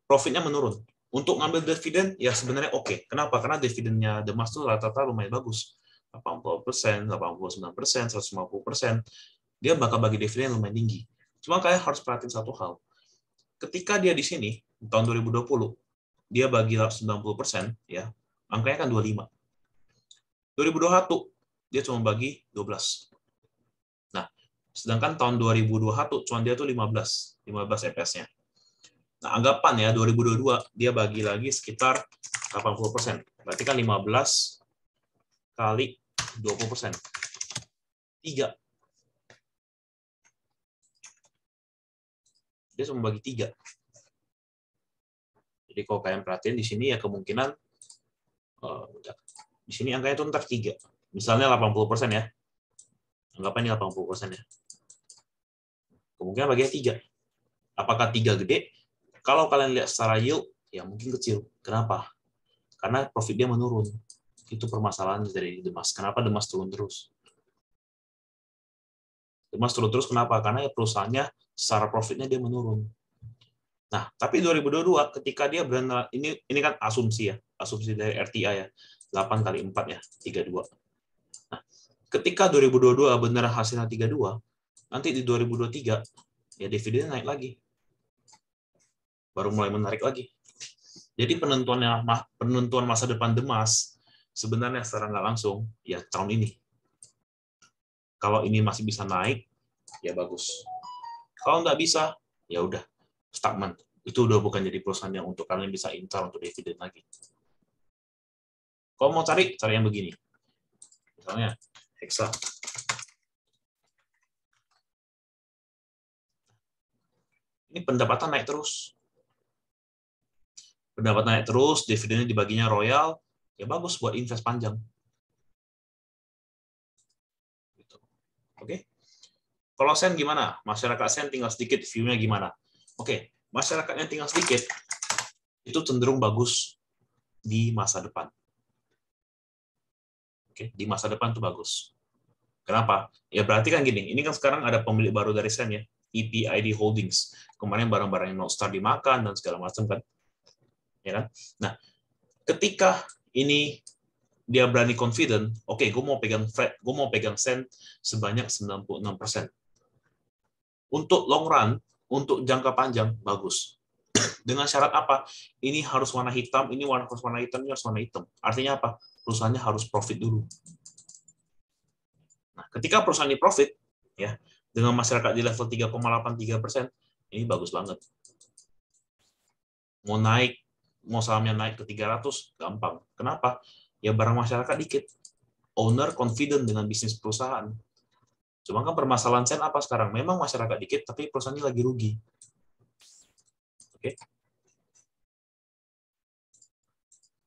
profitnya menurun. Untuk ngambil dividen, ya sebenarnya oke. Kenapa? Karena dividennya Demas tuh rata-rata lumayan bagus. 80%, 89%, 150%. Dia bakal bagi dividen lumayan tinggi. Cuma kayak harus perhatiin satu hal. Ketika dia di sini, tahun 2020, dia bagi 90%, ya, angkanya kan 25. 2021, dia cuma bagi 12. Nah, sedangkan tahun 2021, cuma dia tuh 15 EPS-nya. Nah, anggapan ya, 2022, dia bagi lagi sekitar 80%. Berarti kan 15 kali 20%. 3. Dia cuma bagi 3. Jadi kalau kalian perhatiin di sini ya kemungkinan, di sini angkanya itu ntar 3. Misalnya 80% ya. Anggapan ini 80% ya. Kemungkinan baginya 3. Apakah 3 gede? Kalau kalian lihat secara yield, ya mungkin kecil. Kenapa? Karena profit dia menurun. Itu permasalahan dari Demas. Kenapa Demas turun terus? Demas turun terus kenapa? Karena perusahaannya secara profitnya dia menurun. Nah, tapi 2022 ketika dia benar ini kan asumsi ya, asumsi dari RTA ya. 8 kali 4 ya, 32. Nah, ketika 2022 benar hasilnya 32, nanti di 2023 ya dividen naik lagi. Baru mulai menarik lagi. Jadi penentuan masa depan Demas sebenarnya secara nggak langsung ya tahun ini. Kalau ini masih bisa naik, ya bagus. Kalau nggak bisa, ya udah stagnan. Itu udah bukan jadi perusahaan yang untuk kalian bisa incar untuk dividen lagi. Kalau mau cari yang begini. Misalnya Hexa. Ini pendapatan naik terus. Pendapatan naik terus, dividennya dibaginya royal, ya bagus buat invest panjang. Oke. Kalau Sen gimana? Masyarakat Sen tinggal sedikit, view-nya gimana? Oke, masyarakatnya tinggal sedikit, itu cenderung bagus di masa depan. Oke, di masa depan itu bagus. Kenapa? Ya berarti kan gini, ini kan sekarang ada pemilik baru dari Sen ya, EPID Holdings. Kemarin barang-barang yang Northstar dimakan dan segala macam kan. Ya kan? Nah, ketika ini dia berani confident, oke, gue mau pegang Sen sebanyak 96%. Untuk long run, untuk jangka panjang, bagus. Dengan syarat apa? Ini harus warna hitam, ini harus warna hitam, ini harus warna hitam. Artinya apa? Perusahaannya harus profit dulu. Nah, ketika perusahaan ini profit, ya, dengan masyarakat di level 3,83%, ini bagus banget. Mau naik mau sahamnya naik ke 300 gampang. Kenapa? Ya barang masyarakat dikit. Owner confident dengan bisnis perusahaan. Cuma kan permasalahan Sen apa sekarang? Memang masyarakat dikit, tapi perusahaan ini lagi rugi. Oke.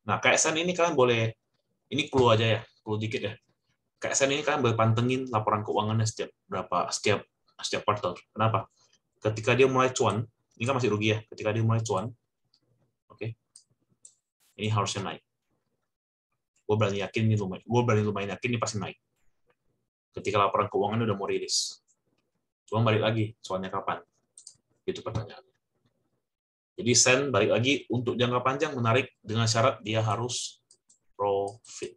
Nah, kayak Sen ini kalian boleh, ini clue aja ya, clue dikit ya. Kayak Sen ini kalian boleh pantengin laporan keuangannya setiap quarter. Kenapa? Ketika dia mulai cuan, ini kan masih rugi ya. Ketika dia mulai cuan, oke, ini harusnya naik. Gue berani lumayan yakin ini pasti naik. Ketika laporan keuangannya udah mau rilis. Cuma balik lagi, cuannya kapan? Itu pertanyaannya. Jadi Sen balik lagi untuk jangka panjang menarik dengan syarat dia harus profit.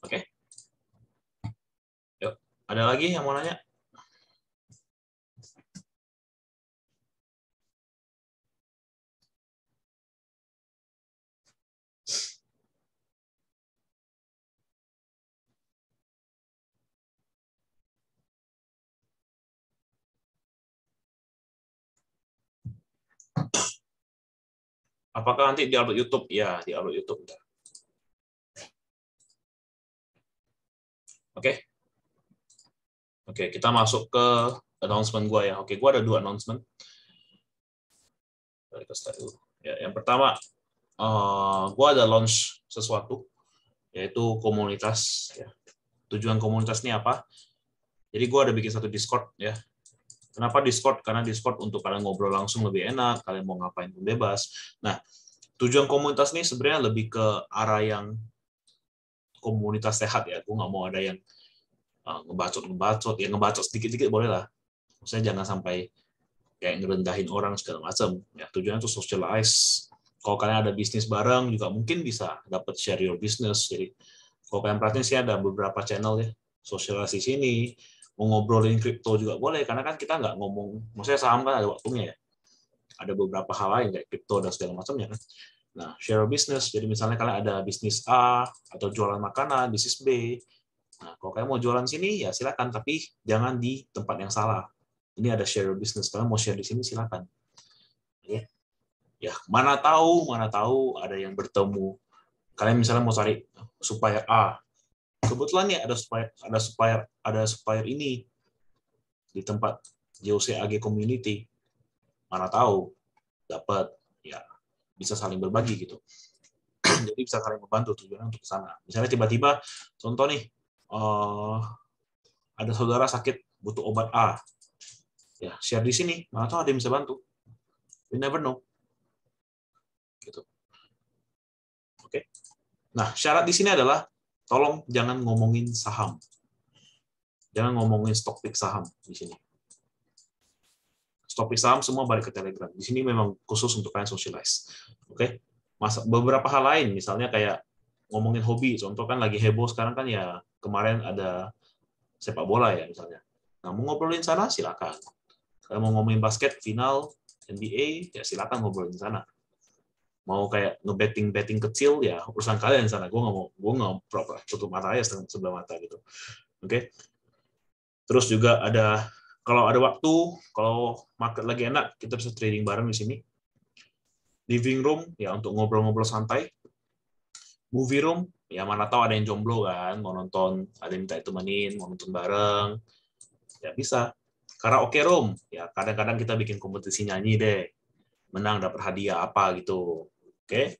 Oke. Yuk, ada lagi yang mau nanya? Apakah nanti di-upload YouTube? Ya, di-upload YouTube. Oke. Oke, kita masuk ke announcement gue ya. Oke, gue ada 2 announcement. Ya, yang pertama, gue ada launch sesuatu, yaitu komunitas. Ya. Tujuan komunitas ini apa? Jadi gue ada bikin satu Discord ya. Kenapa Discord? Karena Discord untuk kalian ngobrol langsung lebih enak, kalian mau ngapain pun bebas. Nah, tujuan komunitas ini sebenarnya lebih ke arah yang komunitas sehat ya. Gue nggak mau ada yang ngebacot, ya ngebacot sedikit-sedikit boleh lah. Maksudnya jangan sampai kayak ngerendahin orang segala macam. Ya, tujuannya tuh socialize. Kalau kalian ada bisnis bareng juga mungkin bisa dapat share your business. Jadi kalau kalian perhatiin sih ada beberapa channel ya, sosialisasi sini, mau ngobrolin kripto juga boleh, karena kan kita nggak ngomong, maksudnya saham kan ada waktunya ya, ada beberapa hal lain kayak kripto dan segala macamnya kan. Nah, share business, jadi misalnya kalian ada bisnis A atau jualan makanan, bisnis B. Nah, kalau kalian mau jualan sini ya silakan, tapi jangan di tempat yang salah. Ini ada share business, kalian mau share di sini silakan. Ya, mana tahu ada yang bertemu. Kalian misalnya mau cari supplier A, kebetulan ya ada supplier ini di tempat JOCAG community, mana tahu dapat, ya bisa saling berbagi gitu. Jadi bisa saling membantu, tujuannya untuk ke sana. Misalnya tiba-tiba contoh nih, ada saudara sakit butuh obat A, ya share di sini, mana tahu ada yang bisa bantu. You never know gitu. Oke. Nah, syarat di sini adalah tolong jangan ngomongin saham, jangan ngomongin stock pick saham di sini. Topik saham semua balik ke Telegram. Di sini memang khusus untuk kalian socialize. Oke. Beberapa hal lain, misalnya kayak ngomongin hobi. Contoh kan lagi heboh sekarang kan ya, kemarin ada sepak bola ya misalnya. Nah, mau ngobrolin sana silakan. Kalau mau ngomongin basket final NBA ya silakan ngobrolin sana. Mau kayak ngebetting kecil ya urusan kalian di sana. Gue nggak mau tutup mata aja sebelah mata gitu. Oke. Terus juga ada, kalau ada waktu, kalau market lagi enak, kita bisa trading bareng di sini. Living room ya untuk ngobrol-ngobrol santai. Movie room ya mana tahu ada yang jomblo kan, mau nonton, ada yang minta ditemenin, mau nonton bareng, ya bisa. Karaoke room ya kadang-kadang kita bikin kompetisi nyanyi deh, menang dapat hadiah apa gitu. Oke.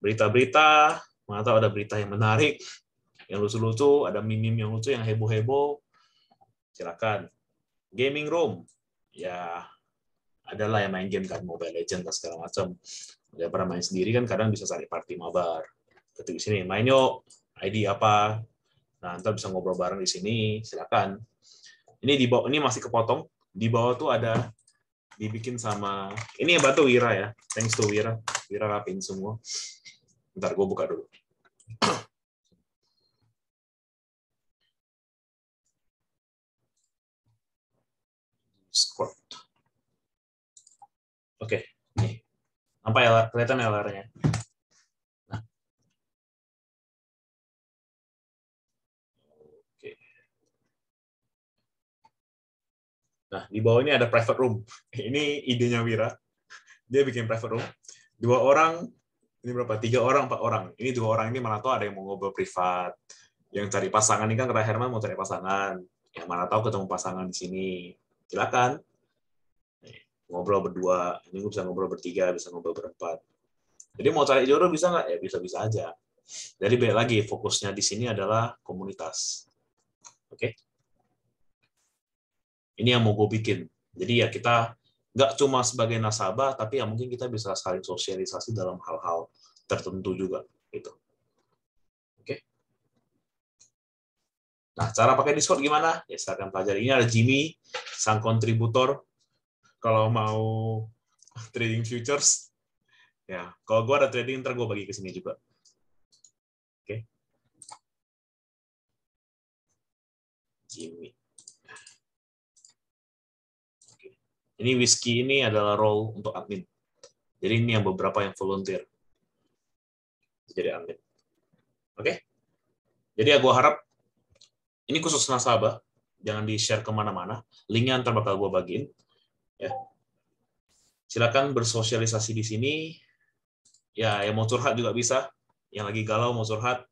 Berita-berita, mana tahu ada berita yang menarik, yang lucu-lucu, ada meme yang lucu, yang heboh-heboh, silakan. Gaming room ya adalah yang main game kan, Mobile Legends dan segala macam. Ya pernah main sendiri kan kadang bisa cari party mabar. Ketik di sini main yuk, ID apa. Nah, ntar bisa ngobrol bareng di sini, silakan. Ini di bawah, ini masih kepotong. Di bawah tuh ada dibikin sama, ini yang bantu Wira ya. Thanks to Wira. Wira rapin semua. Ntar gue buka dulu. Discord. Oke, nih. Apa ya, kelihatan ya layarnya? Nah, oke. Nah, di bawah ini ada private room. Ini idenya Wira. Dia bikin private room. 2 orang, ini berapa? 3 orang, 4 orang. Ini 2 orang ini mana tahu ada yang mau ngobrol privat. Yang cari pasangan ini kan kata Herman mau cari pasangan. Yang mana tahu ketemu pasangan di sini. Silakan. Ngobrol berdua. Ini bisa ngobrol bertiga, bisa ngobrol berempat. Jadi mau cari jodoh bisa nggak? Ya bisa-bisa aja. Jadi balik lagi, fokusnya di sini adalah komunitas. Oke? Ini yang mau gue bikin. Jadi ya kita nggak cuma sebagai nasabah, tapi ya mungkin kita bisa saling sosialisasi dalam hal-hal tertentu juga. Gitu. Oke? Nah, cara pakai Discord gimana? Ya, silakan pelajari. Ini ada Jimmy, sang kontributor. Kalau mau trading futures, ya, kalau gue ada trading, ntar gue bagi ke sini juga. Oke? Jimmy. Ini Whiskey ini adalah role untuk admin. Jadi ini yang beberapa yang volunteer. Jadi admin. Oke? Jadi ya gue harap, ini khusus nasabah, jangan di-share kemana-mana. Linknya ntar bakal gue bagiin. Ya. Silakan bersosialisasi di sini. Ya, yang mau curhat juga bisa. Yang lagi galau mau curhat.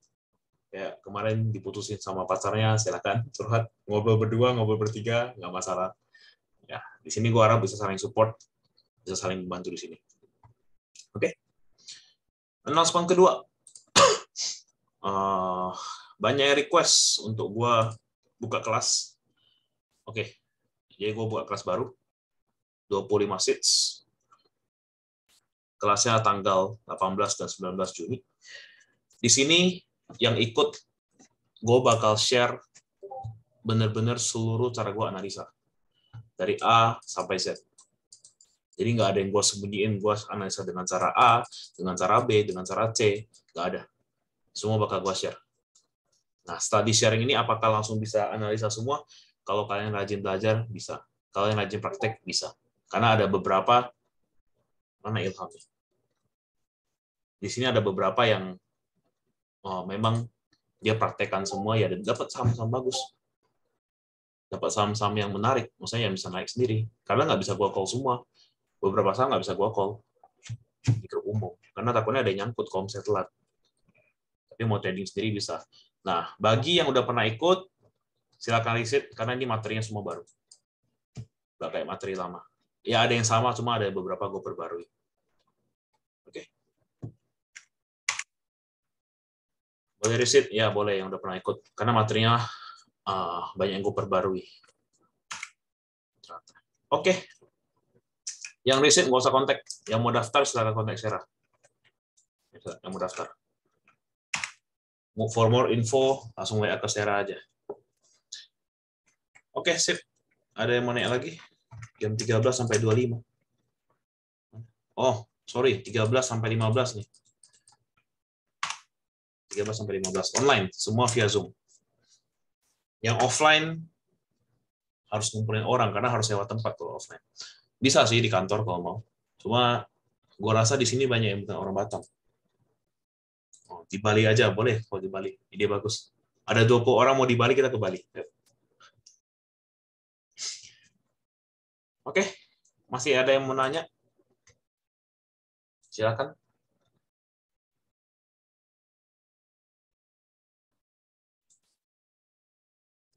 Ya, kemarin diputusin sama pacarnya, silakan curhat. Ngobrol berdua, ngobrol bertiga, nggak masalah. Ya, di sini gue harap bisa saling support, bisa saling membantu di sini. Oke. Announcement kedua. Banyak request untuk gue buka kelas. Oke. Jadi gue buka kelas baru. 25 seats. Kelasnya tanggal 18 dan 19 Juni. Di sini yang ikut, gue bakal share benar-benar seluruh cara gue analisa. Dari A sampai Z. Jadi nggak ada yang gue sembunyiin, gue analisa dengan cara A, dengan cara B, dengan cara C, nggak ada. Semua bakal gue share. Nah, setelah di sharing ini, apakah langsung bisa analisa semua? Kalau kalian rajin belajar, bisa. Kalau kalian rajin praktek, bisa. Karena ada beberapa, mana ilhamnya? Di sini ada beberapa yang memang dia praktekkan semua, ya, dan dapat saham-saham bagus. Dapat saham-saham yang menarik, maksudnya yang bisa naik sendiri. Karena nggak bisa gue call semua. Beberapa saham nggak bisa gue call di grup umum. Karena takutnya ada yang nyangkut kalau misalnya telat. Tapi mau trading sendiri bisa. Nah, bagi yang udah pernah ikut, silakan riset, karena ini materinya semua baru. Nggak kayak materi lama. Ya, ada yang sama, cuma ada beberapa gue perbarui. Oke. Boleh riset? Ya, boleh yang udah pernah ikut. Karena materinya banyak yang gue perbarui. Oke. Yang riset nggak usah kontak. Yang mau daftar, silakan kontak Sarah. Yang mau daftar. For more info, langsung WA ke Sarah aja. Oke, sip. Ada yang mau nanya lagi? Jam 13 sampai 25. Oh, sorry, 13 sampai 15 nih. 13 sampai 15 online, semua via Zoom. Yang offline harus ngumpulin orang karena harus sewa tempat kalau offline. Bisa sih di kantor kalau mau. Cuma gua rasa di sini banyak yang bukan orang Batam. Oh, di Bali aja boleh kalau di Bali. Ide bagus. Ada 20 orang mau di Bali, kita ke Bali. Oke, masih ada yang mau nanya? Silakan.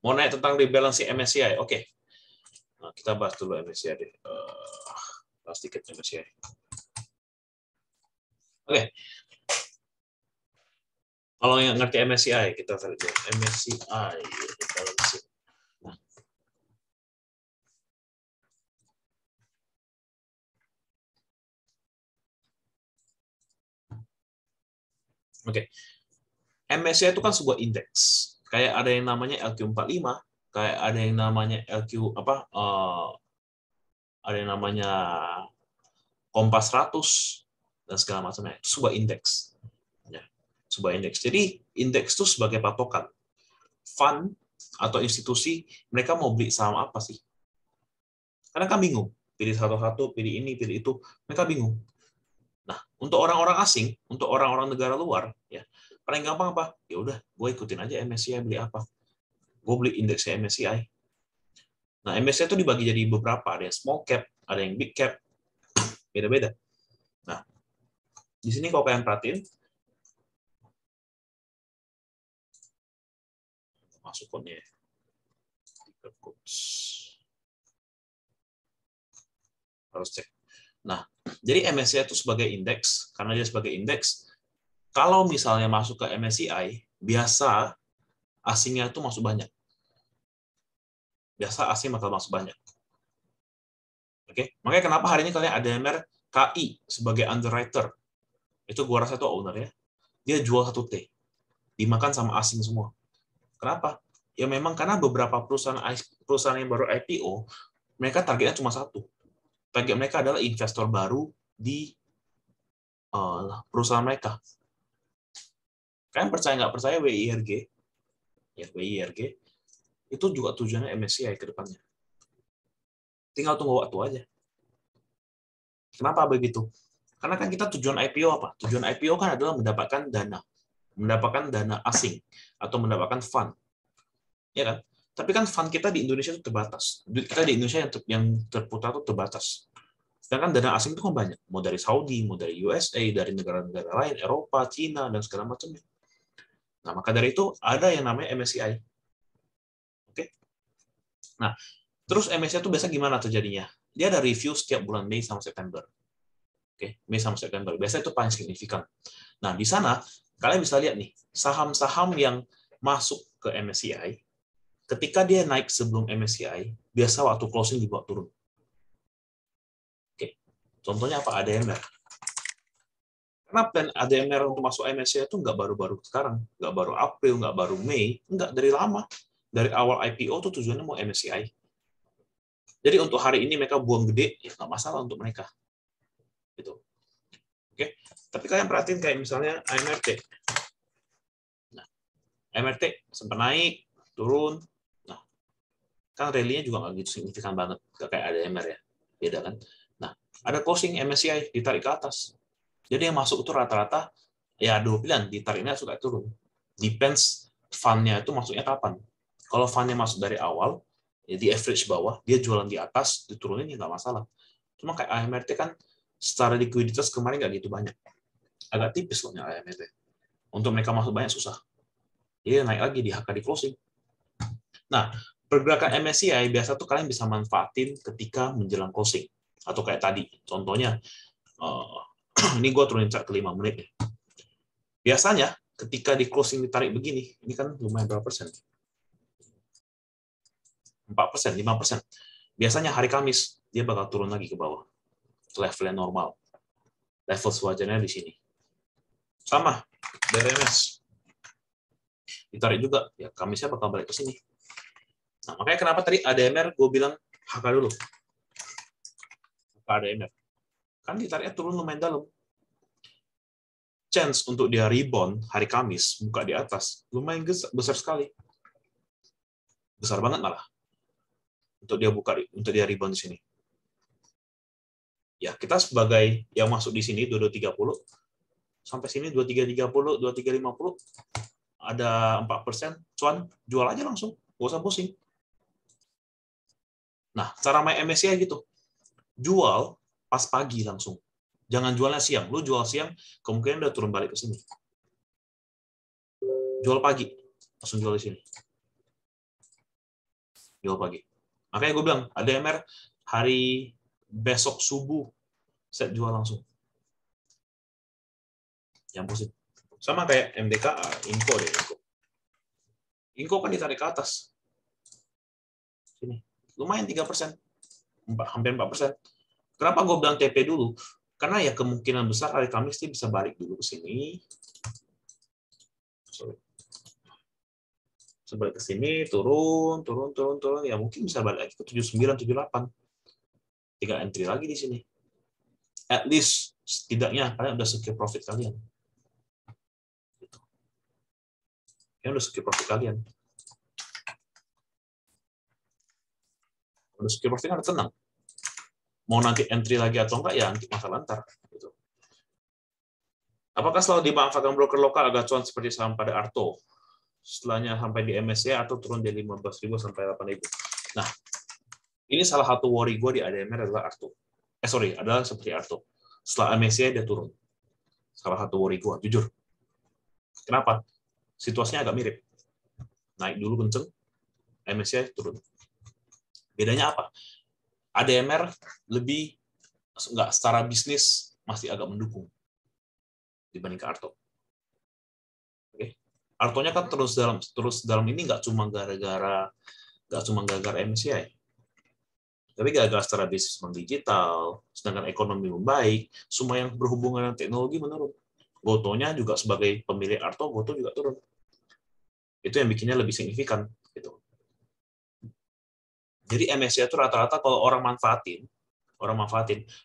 Mau nanya tentang rebalancing MSCI? Oke. Nah, kita bahas dulu MSCI deh. Bahas sedikit MSCI. Oke. Kalau yang ngerti MSCI, kita cari dulu. MSCI rebalancing. Nah. Oke. MSCI itu kan sebuah indeks. Kayak ada yang namanya LQ45, kayak ada yang namanya LQ ada yang namanya Kompas 100 dan segala macamnya. Itu sebuah indeks. Ya, sebuah indeks. Jadi indeks itu sebagai patokan. Fund atau institusi mereka mau beli saham apa sih? Karena kan bingung. Pilih satu-satu, pilih ini, pilih itu. Mereka bingung. Nah, untuk orang-orang asing, untuk orang-orang negara luar, ya paling gampang apa? Ya udah, gue ikutin aja MSCI beli apa. Gue beli indeksnya MSCI. Nah, MSCI itu dibagi jadi beberapa, ada yang small cap, ada yang big cap, beda-beda. Nah, di sini kalau kalian perhatiin, masuk kodnya, harus cek. Nah, jadi MSCI itu sebagai indeks, karena dia sebagai indeks, kalau misalnya masuk ke MSCI, biasa asingnya itu masuk banyak. Biasa asing bakal masuk banyak. Oke, makanya kenapa hari ini kalian ADMR KI sebagai underwriter. Itu gua rasa itu owner ya. Dia jual 1T. Dimakan sama asing semua. Kenapa? Ya memang karena beberapa perusahaan yang baru IPO, mereka targetnya cuma satu. Target mereka adalah investor baru di perusahaan mereka. Kalian percaya nggak percaya WIRG? Ya, WIRG itu juga tujuannya MSCI ke depannya. Tinggal tunggu waktu aja. Kenapa begitu? Karena kan kita tujuan IPO apa? Tujuan IPO kan adalah mendapatkan dana asing atau mendapatkan fund, ya kan? Tapi kan fund kita di Indonesia itu terbatas. Duit kita di Indonesia yang terputar itu terbatas. Sedangkan dana asing itu kan banyak, mau dari Saudi, mau dari USA, dari negara-negara lain, Eropa, Cina, dan segala macamnya. Nah, maka dari itu ada yang namanya MSCI. Oke. Nah, terus MSCI itu biasa gimana terjadinya? Dia ada review setiap bulan Mei sama September. Oke, Mei sama September. Biasanya itu paling signifikan. Nah, di sana kalian bisa lihat nih, saham-saham yang masuk ke MSCI, ketika dia naik sebelum MSCI, biasa waktu closing dibawa turun. Oke, contohnya apa? ADMR. Karena plan ADMR untuk masuk MSCI itu nggak baru-baru sekarang, nggak baru April, nggak baru Mei, nggak dari lama. Dari awal IPO tuh tujuannya mau MSCI. Jadi untuk hari ini mereka buang gede, ya nggak masalah untuk mereka. Gitu. Oke, tapi kalian perhatiin kayak misalnya AMRT. Nah, AMRT sempat naik, turun. Nah, kan rally-nya juga nggak gitu signifikan banget, nggak kayak ADMR ya, beda kan. Nah, ada closing MSCI ditarik ke atas. Jadi yang masuk itu rata-rata ya dua pilihan, ditariknya suka turun. Depends fund-nya itu masuknya kapan. Kalau fund-nya masuk dari awal, ya di average bawah, dia jualan di atas, diturunin ya nggak masalah. Cuma kayak AMRT kan secara likuiditas kemarin nggak gitu banyak. Agak tipis loh AMRT. Untuk mereka masuk banyak susah. Jadi naik lagi di HK di closing. Nah, pergerakan MSCI biasa tuh kalian bisa manfaatin ketika menjelang closing. Atau kayak tadi, contohnya, ini gue turunin chart ke 5 menit nih. Biasanya, ketika di closing ditarik begini, ini kan lumayan berapa persen? 4%, 5%. Biasanya hari Kamis, dia bakal turun lagi ke bawah. Levelnya normal. Level sewajarnya di sini. Sama, DRMS. Ditarik juga, ya Kamisnya bakal balik ke sini. Nah, makanya kenapa tadi ADMR gue bilang HK dulu. HK ADMR. Kan ditariknya turun lumayan dalam. Chance untuk dia rebound hari Kamis, buka di atas, lumayan besar sekali. Besar banget malah. Untuk dia rebound di sini. Ya, kita sebagai yang masuk di sini 2230 sampai sini 2330, 2350 ada 4%, cuan jual aja langsung, nggak usah pusing. Nah, cara main MSCI gitu. Jual pas pagi langsung. Jangan jualnya siang. Lu jual siang, kemungkinan udah turun balik ke sini. Jual pagi, langsung jual di sini. Jual pagi. Makanya gue bilang, ADMR hari besok subuh, set jual langsung. Yang positif. Sama kayak MDKA, Inco deh. Inco kan ditarik ke atas. Sini. Lumayan 3%. Hampir 4%. Kenapa gue bilang TP dulu? Karena ya kemungkinan besar hari Kamis dia bisa balik dulu ke sini. Sebalik ke sini, turun. Ya mungkin bisa balik lagi ke 79, 78. 3 entry lagi di sini. At least, setidaknya kalian udah secure profit kalian. Kalian udah secure profit kalian. Udah secure profit kan tenang. Mau nanti entry lagi atau enggak, ya nanti masalah ntar. Gitu. Apakah selalu dimanfaatkan broker lokal agar cuan seperti saham pada Arto? Setelahnya sampai di MSCI atau turun di 15.000 sampai 8.000. Nah, Ini salah satu worry gue di ADMR adalah Arto. Adalah seperti Arto. Setelah MSCI dia turun. Salah satu worry gue, jujur. Kenapa? Situasinya agak mirip. Naik dulu kenceng, MSCI turun. Bedanya apa? ADMR lebih nggak secara bisnis masih agak mendukung dibanding ke Arto. Oke. Artonya kan terus dalam ini nggak cuma gara-gara MSCI, tapi gara-gara secara bisnis digital, sedangkan ekonomi membaik, semua yang berhubungan dengan teknologi menurun. Gotonya juga sebagai pemilik Arto, Goto juga turun. Itu yang bikinnya lebih signifikan. Gitu. Jadi MSCI itu rata-rata kalau orang manfaatin,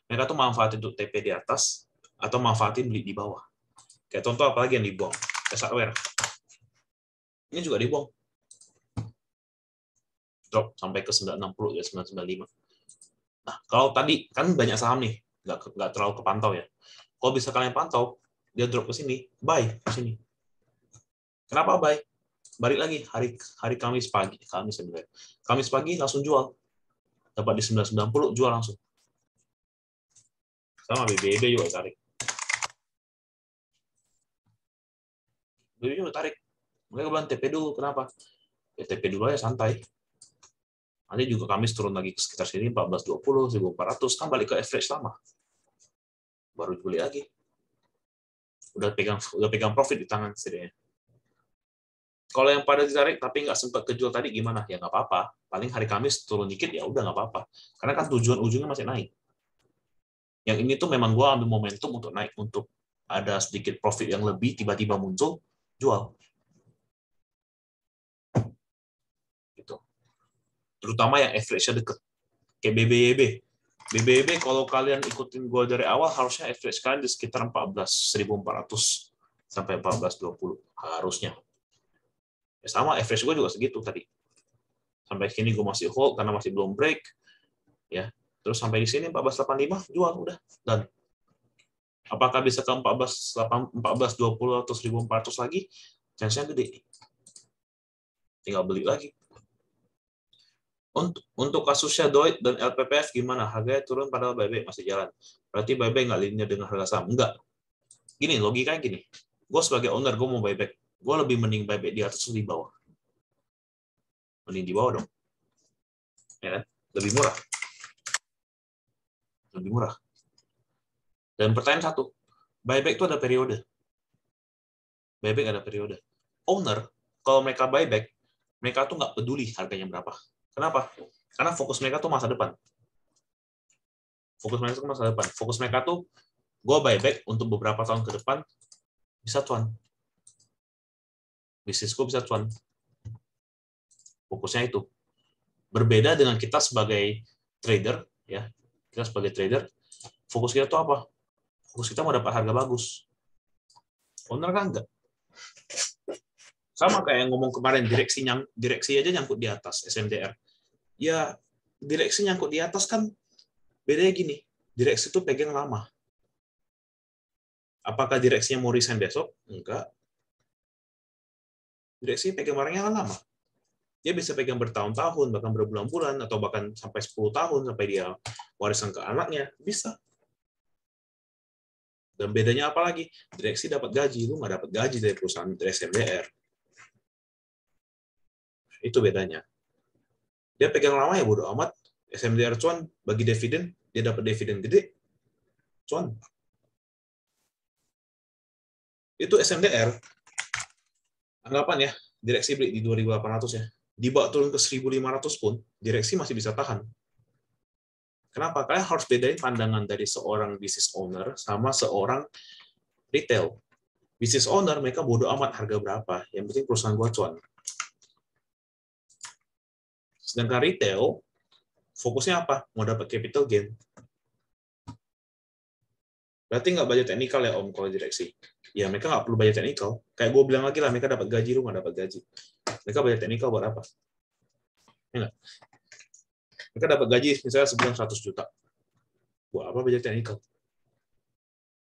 mereka tuh manfaatin untuk TP di atas, atau manfaatin beli di bawah. Kayak contoh apalagi yang dibuang? Hardware. Ini juga dibuang. Drop sampai ke 960 ya 995. Nah, kalau tadi kan banyak saham nih, nggak terlalu kepantau ya. Kalau bisa kalian pantau, dia drop ke sini, buy ke sini. Kenapa buy? Balik lagi hari Kamis pagi, Kamis pagi langsung jual. Dapat di 990 jual langsung. Sama BBB juga tarik. BBB juga tarik. Mereka bilang TP dulu, kenapa? Ya, TP dulu aja santai. Nanti juga Kamis turun lagi ke sekitar sini 1420, 1400 kan balik ke average lama. Baru beli lagi. Udah pegang profit di tangan setidaknya. Kalau yang pada ditarik tapi nggak sempat kejual tadi gimana? Ya nggak apa-apa. Paling hari Kamis turun dikit ya udah nggak apa-apa. Karena kan tujuan ujungnya masih naik. Yang ini tuh memang gue ambil momentum untuk naik, untuk ada sedikit profit yang lebih, tiba-tiba muncul, jual. Gitu. Terutama yang average-nya deket. Kayak BBYB. BBYB kalau kalian ikutin gue dari awal, harusnya average kalian di sekitar 14.400 sampai 1420. Harusnya. Ya sama, average gue juga segitu tadi. Sampai sini gue masih hold karena masih belum break. Ya, terus sampai di sini 1485 jual udah, dan apakah bisa ke 1420 atau 1400 lagi? Chance-nya gede. Tinggal beli lagi. Untuk kasusnya Doit dan LPPF gimana? Harganya turun padahal buyback masih jalan. Berarti buyback nggak linear dengan harga saham? Enggak. Gini, logikanya gini. Gue sebagai owner, gue mau buyback. Gue lebih mending buyback di atas atau di bawah? Mending di bawah dong. Ya kan? Lebih murah. Lebih murah. Dan pertanyaan satu, buyback itu ada periode. Buyback ada periode. Owner, kalau mereka buyback, mereka tuh nggak peduli harganya berapa. Kenapa? Karena fokus mereka tuh masa depan. Fokus mereka tuh, gue buyback untuk beberapa tahun ke depan, bisa cuan. Bisnisku bisa cuan. Fokusnya itu. Berbeda dengan kita sebagai trader, ya. Kita sebagai trader, fokus kita tuh apa? Fokus kita mau dapat harga bagus. Owner kan enggak. Sama kayak yang ngomong kemarin, direksi aja nyangkut di atas SMDR. Ya, direksi nyangkut di atas kan bedanya gini, direksi itu pegang lama. Apakah direksinya mau resign besok? Enggak. Direksi pegang barangnya kan lama. Dia bisa pegang bertahun-tahun, bahkan berbulan-bulan, atau bahkan sampai 10 tahun, sampai dia warisan ke anaknya. Bisa. Dan bedanya apa lagi? Direksi dapat gaji, lu nggak dapat gaji dari perusahaan dari SMDR. Itu bedanya. Dia pegang lama ya bodo amat. SMDR cuan, bagi dividen, dia dapat dividen gede, cuan. Itu SMDR. Anggapan ya, direksi beli di 2.800 ya. Dibawa turun ke 1.500 pun, direksi masih bisa tahan. Kenapa? Kalian harus bedain pandangan dari seorang business owner sama seorang retail. Business owner, mereka bodo amat harga berapa. Yang penting perusahaan gua cuan. Sedangkan retail, fokusnya apa? Mau dapat capital gain. Berarti nggak budget teknikal ya Om kalau direksi. Ya mereka nggak perlu budget teknikal. Kayak gue bilang lagi lah, mereka dapat gaji, lu nggak dapat gaji. Mereka budget teknikal buat apa? Ya, mereka dapat gaji misalnya sebulan 100 juta. Buat apa budget teknikal?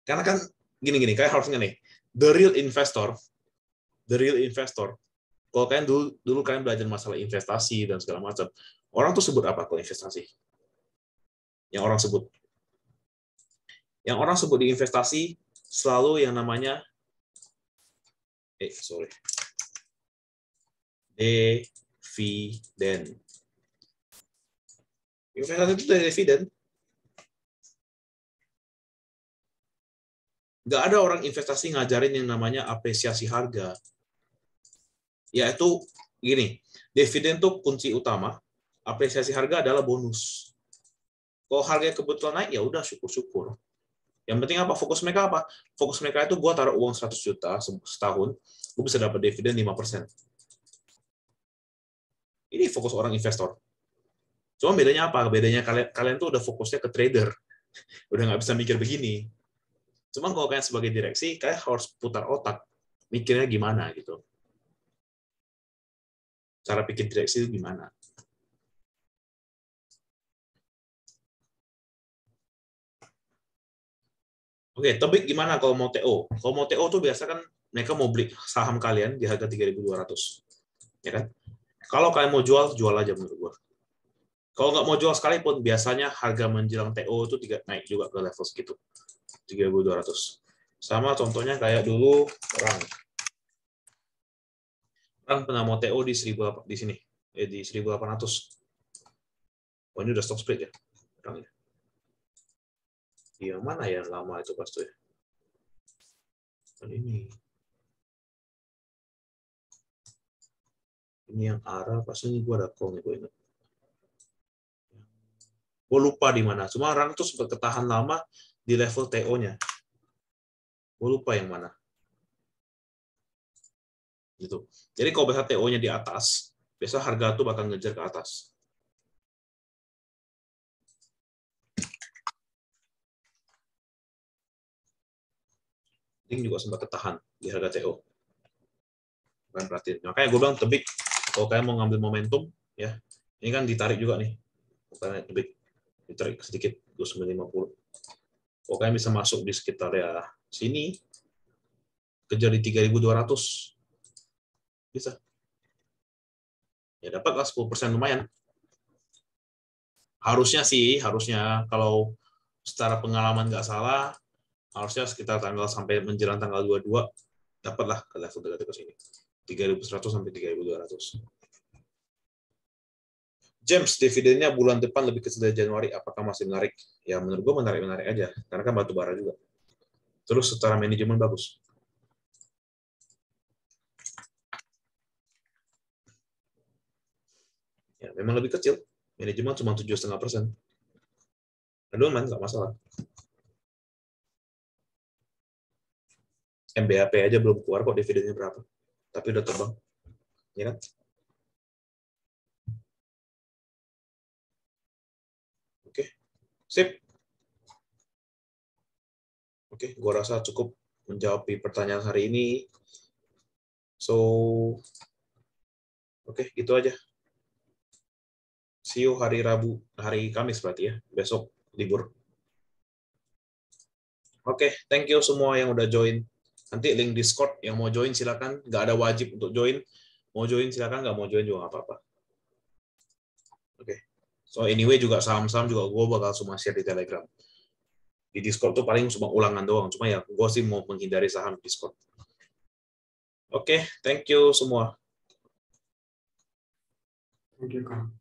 Karena kan gini-gini, kayak harusnya nih, the real investor Kalau kalian dulu kalian belajar masalah investasi dan segala macam, orang tuh sebut apa kalau investasi? Yang orang sebut di investasi selalu yang namanya dividen. Investasi itu dari dividen. Nggak ada orang investasi ngajarin yang namanya apresiasi harga. Yaitu gini, dividen tuh kunci utama, apresiasi harga adalah bonus. Kalau harganya kebetulan naik, ya udah syukur-syukur. Yang penting apa? Fokus mereka apa? Fokus mereka itu gue taruh uang 100 juta setahun, gue bisa dapat dividen 5%. Ini fokus orang investor. Cuma bedanya apa? Bedanya kalian tuh udah fokusnya ke trader. Udah nggak bisa mikir begini. Cuma kalau kalian sebagai direksi, kalian harus putar otak. Mikirnya gimana gitu. Cara pikir direksi itu gimana. Oke, topik gimana kalau mau TO? Kalau mau TO tuh biasa kan mereka mau beli saham kalian di harga 3.200. Ya kan? Kalau kalian mau jual, jual aja menurut gua. Kalau nggak mau jual sekalipun, biasanya harga menjelang TO itu naik juga ke level segitu. 3.200. Sama contohnya kayak dulu orang pernah mau TO di 1.000 di sini, di 1.800. Oh, ini udah stock split ya orangnya. Yang mana ya lama itu pas tuh ya? Ini yang arah pas ini gua ada call nih, gue ingat. Gue lupa di mana. Cuma orang tuh sempat ketahan lama di level TO-nya. Gue lupa yang mana. Gitu. Jadi kalau biasa TO-nya di atas, biasa harga tuh bakal ngejar ke atas. Link juga sempat ketahan di harga TO. Kan perhatiin. Makanya gue bilang tebik, kalau kalian mau ngambil momentum, ya ini kan ditarik juga nih. Bukan tebik, ditarik sedikit 2950. Kalau kalian bisa masuk di sekitar ya sini, kejar di 3.200, bisa. Ya dapatlah 10% lumayan. Harusnya kalau secara pengalaman nggak salah, harusnya sekitar sampai menjelang tanggal 22 dapatlah ke level dekat ke sini. 3.100 sampai 3.200. James, dividennya bulan depan lebih kecil dari Januari, apakah masih menarik? Ya menurut gue menarik aja, karena kan batu bara juga. Terus secara manajemen bagus. Ya memang lebih kecil, manajemen cuma 7,5%. Aduh, nggak masalah. MBAP aja belum keluar kok dividennya berapa, tapi udah terbang, ya kan? Oke, sip. Oke, gua rasa cukup menjawab pertanyaan hari ini. So, oke, gitu aja. See you hari Kamis berarti ya, besok libur. Oke, thank you semua yang udah join. Nanti link Discord yang mau join silakan. Nggak ada wajib untuk join. Mau join silakan, nggak mau join juga nggak apa-apa. Oke. So anyway juga saham-saham juga gue bakal cuma share di Telegram. Di Discord tuh paling cuma ulangan doang. Cuma ya gue sih mau menghindari saham di Discord. Oke, thank you semua. Thank you, Kang.